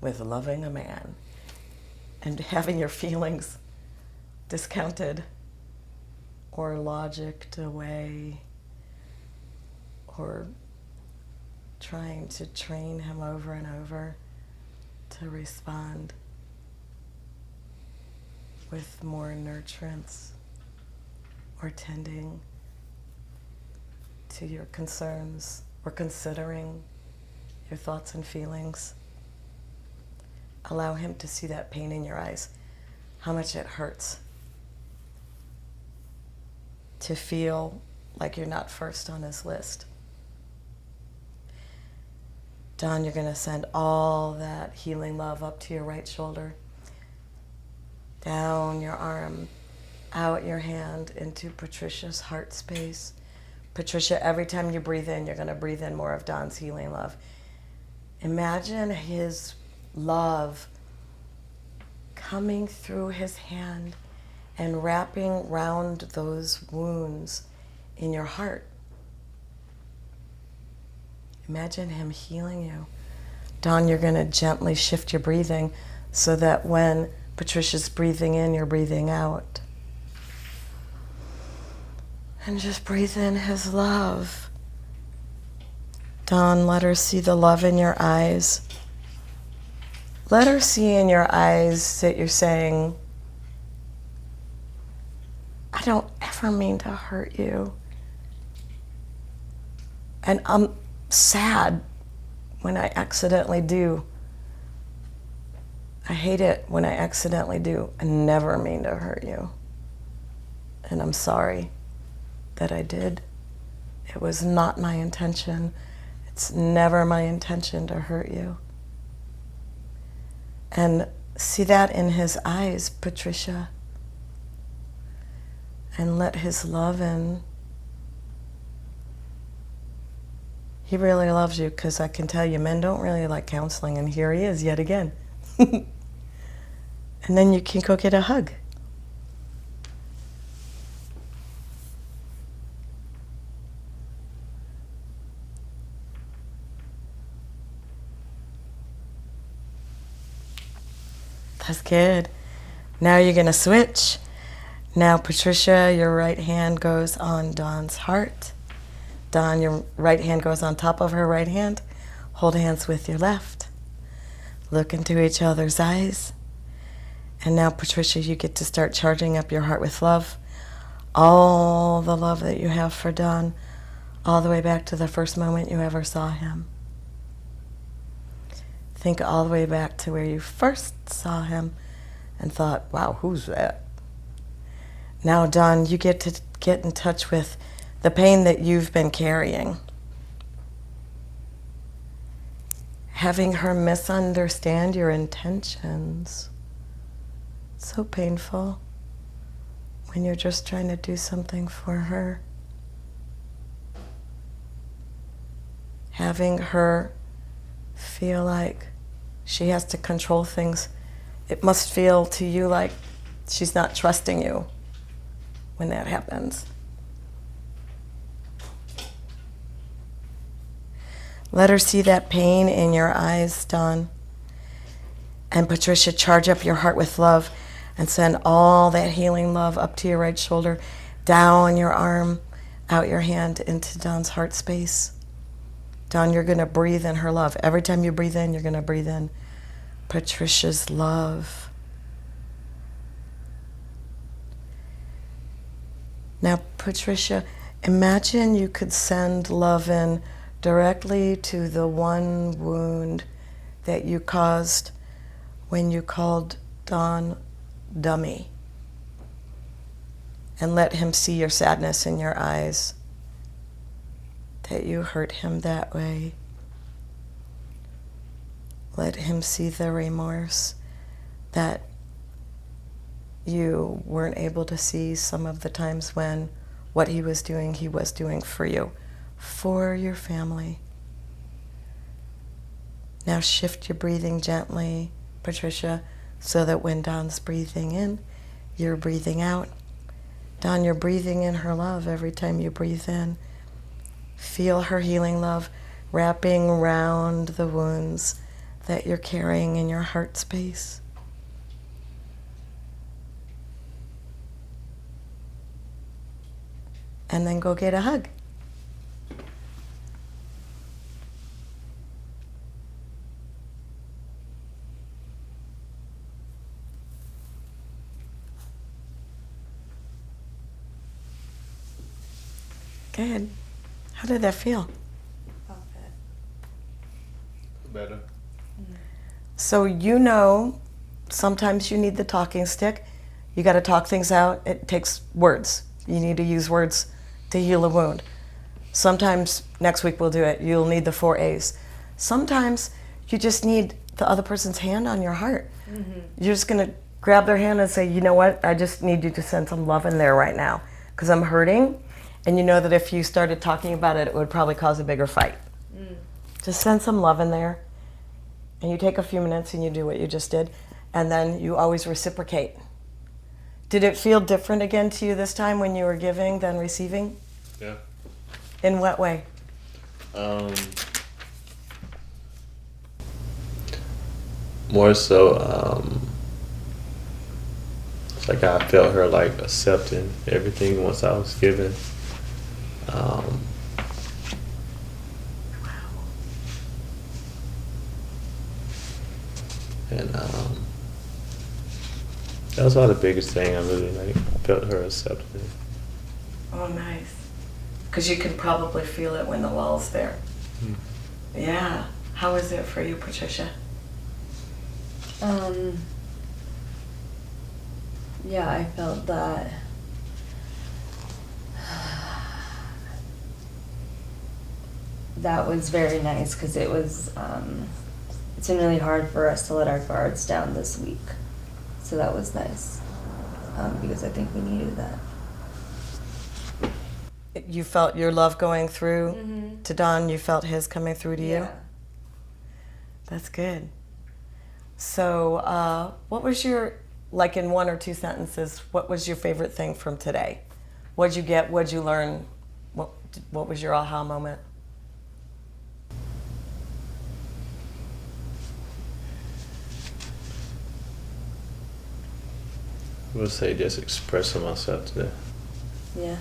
S1: with loving a man and having your feelings discounted or logicked away or trying to train him over and over to respond with more nurturance or tending to your concerns or considering your thoughts and feelings. Allow him to see that pain in your eyes, how much it hurts to feel like you're not first on his list. Don, you're going to send all that healing love up to your right shoulder, down your arm, out your hand into Patricia's heart space. Patricia, every time you breathe in, you're going to breathe in more of Don's healing love. Imagine his love coming through his hand and wrapping round those wounds in your heart. Imagine him healing you. Don, you're going to gently shift your breathing so that when Patricia's breathing in, you're breathing out. And just breathe in his love. Don, let her see the love in your eyes. Let her see in your eyes that you're saying, I don't ever mean to hurt you. And I'm sad when I accidentally do. I hate it when I accidentally do. I never mean to hurt you. And I'm sorry that I did. It was not my intention. It's never my intention to hurt you. And see that in his eyes, Patricia. And let his love in. He really loves you, because I can tell you, men don't really like counseling, and here he is yet again. And then you can go get a hug. That's good. Now you're going to switch. Now, Patricia, your right hand goes on Don's heart. Don, your right hand goes on top of her right hand. Hold hands with your left. Look into each other's eyes. And now, Patricia, you get to start charging up your heart with love. All the love that you have for Don, all the way back to the first moment you ever saw him. Think all the way back to where you first saw him and thought, wow, who's that? Now, Don, you get to get in touch with the pain that you've been carrying. Having her misunderstand your intentions. So painful when you're just trying to do something for her. Having her feel like she has to control things. It must feel to you like she's not trusting you when that happens. Let her see that pain in your eyes, Don. And Patricia, charge up your heart with love and send all that healing love up to your right shoulder, down your arm, out your hand into Don's heart space. Don, you're going to breathe in her love. Every time you breathe in, you're going to breathe in Patricia's love. Now, Patricia, imagine you could send love in directly to the one wound that you caused when you called Don dummy. And let him see your sadness in your eyes, that you hurt him that way. Let him see the remorse that you weren't able to see some of the times when what he was doing for you, for your family. Now shift your breathing gently, Patricia, so that when Don's breathing in, you're breathing out. Don, you're breathing in her love every time you breathe in. Feel her healing love wrapping around the wounds that you're carrying in your heart space. And then go get a hug. good. How did that feel?
S3: Better.
S1: So you know, sometimes you need the talking stick. You got to talk things out. It takes words. You need to use words to heal a wound. Sometimes, next week we'll do it, you'll need the 4 A's. Sometimes you just need the other person's hand on your heart. You're just going to grab their hand and say, you know what, I just need you to send some love in there right now because I'm hurting. And you know that if you started talking about it, it would probably cause a bigger fight. Just send some love in there. And you take a few minutes and you do what you just did. And then you always reciprocate. Did it feel different again to you this time when you were giving than receiving?
S3: Yeah.
S1: In what way?
S3: More so, it's like I felt her like accepting everything once I was giving. And that was probably the biggest thing. I really like felt her accepting.
S1: Oh, nice. Because you can probably feel it when the wall's there. Yeah. How is it for you, Patricia?
S2: Yeah, I felt that that was very nice because it was it's been really hard for us to let our guards down this week, so that was nice because I think we needed that.
S1: You felt your love going through to Don. You felt his coming through to you.
S2: Yeah.
S1: That's good. So, what was your, like in 1 or 2 sentences, what was your favorite thing from today? What'd you get? What'd you learn? What was your aha moment?
S3: I would say just expressing myself today.
S2: Yeah.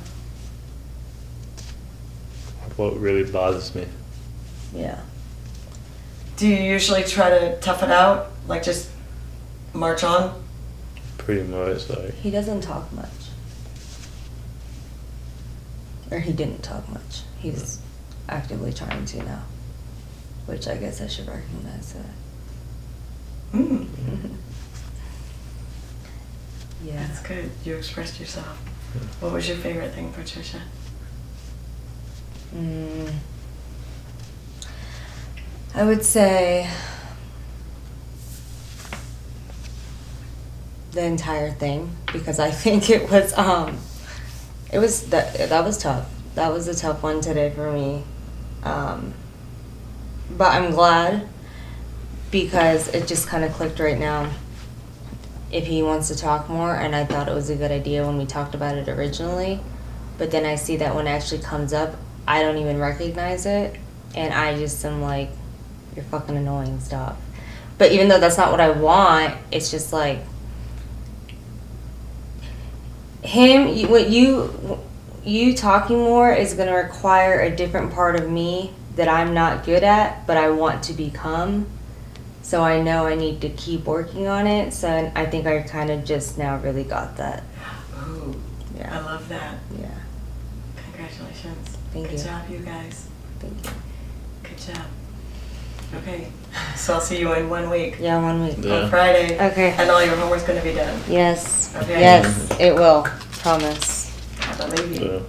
S3: What really bothers me.
S2: Yeah.
S1: Do you usually try to tough it out? Like just march on?
S3: Pretty much, like.
S2: He doesn't talk much. Or he didn't talk much. He's actively trying to now. Which I guess I should recognize that.
S1: Mm.
S2: Yeah.
S1: That's good. You expressed yourself. What was your favorite thing, Patricia?
S2: I would say the entire thing, because I think it was that was tough. That was a tough one today for me. But I'm glad because it just kind of clicked right now. If he wants to talk more, and I thought it was a good idea when we talked about it originally, but then I see that when it actually comes up, I don't even recognize it, and I just am like, you're fucking annoying, stop. But even though that's not what I want, it's just like you talking more is going to require a different part of me that I'm not good at, but I want to become. So I know I need to keep working on it. So I think I kind of just now really got that.
S1: Ooh,
S2: Yeah.
S1: I love that.
S2: Yeah.
S1: Congratulations.
S2: Thank
S1: Good
S2: you.
S1: job, you guys.
S2: Thank you.
S1: Good job. Okay, so I'll see you in 1 week.
S2: Yeah, 1 week.
S3: Yeah.
S1: On Friday.
S2: Okay.
S1: And all your homework's going to be done.
S2: Yes.
S1: Okay.
S2: Yes, it will. Promise.
S1: I believe you.
S3: Yeah.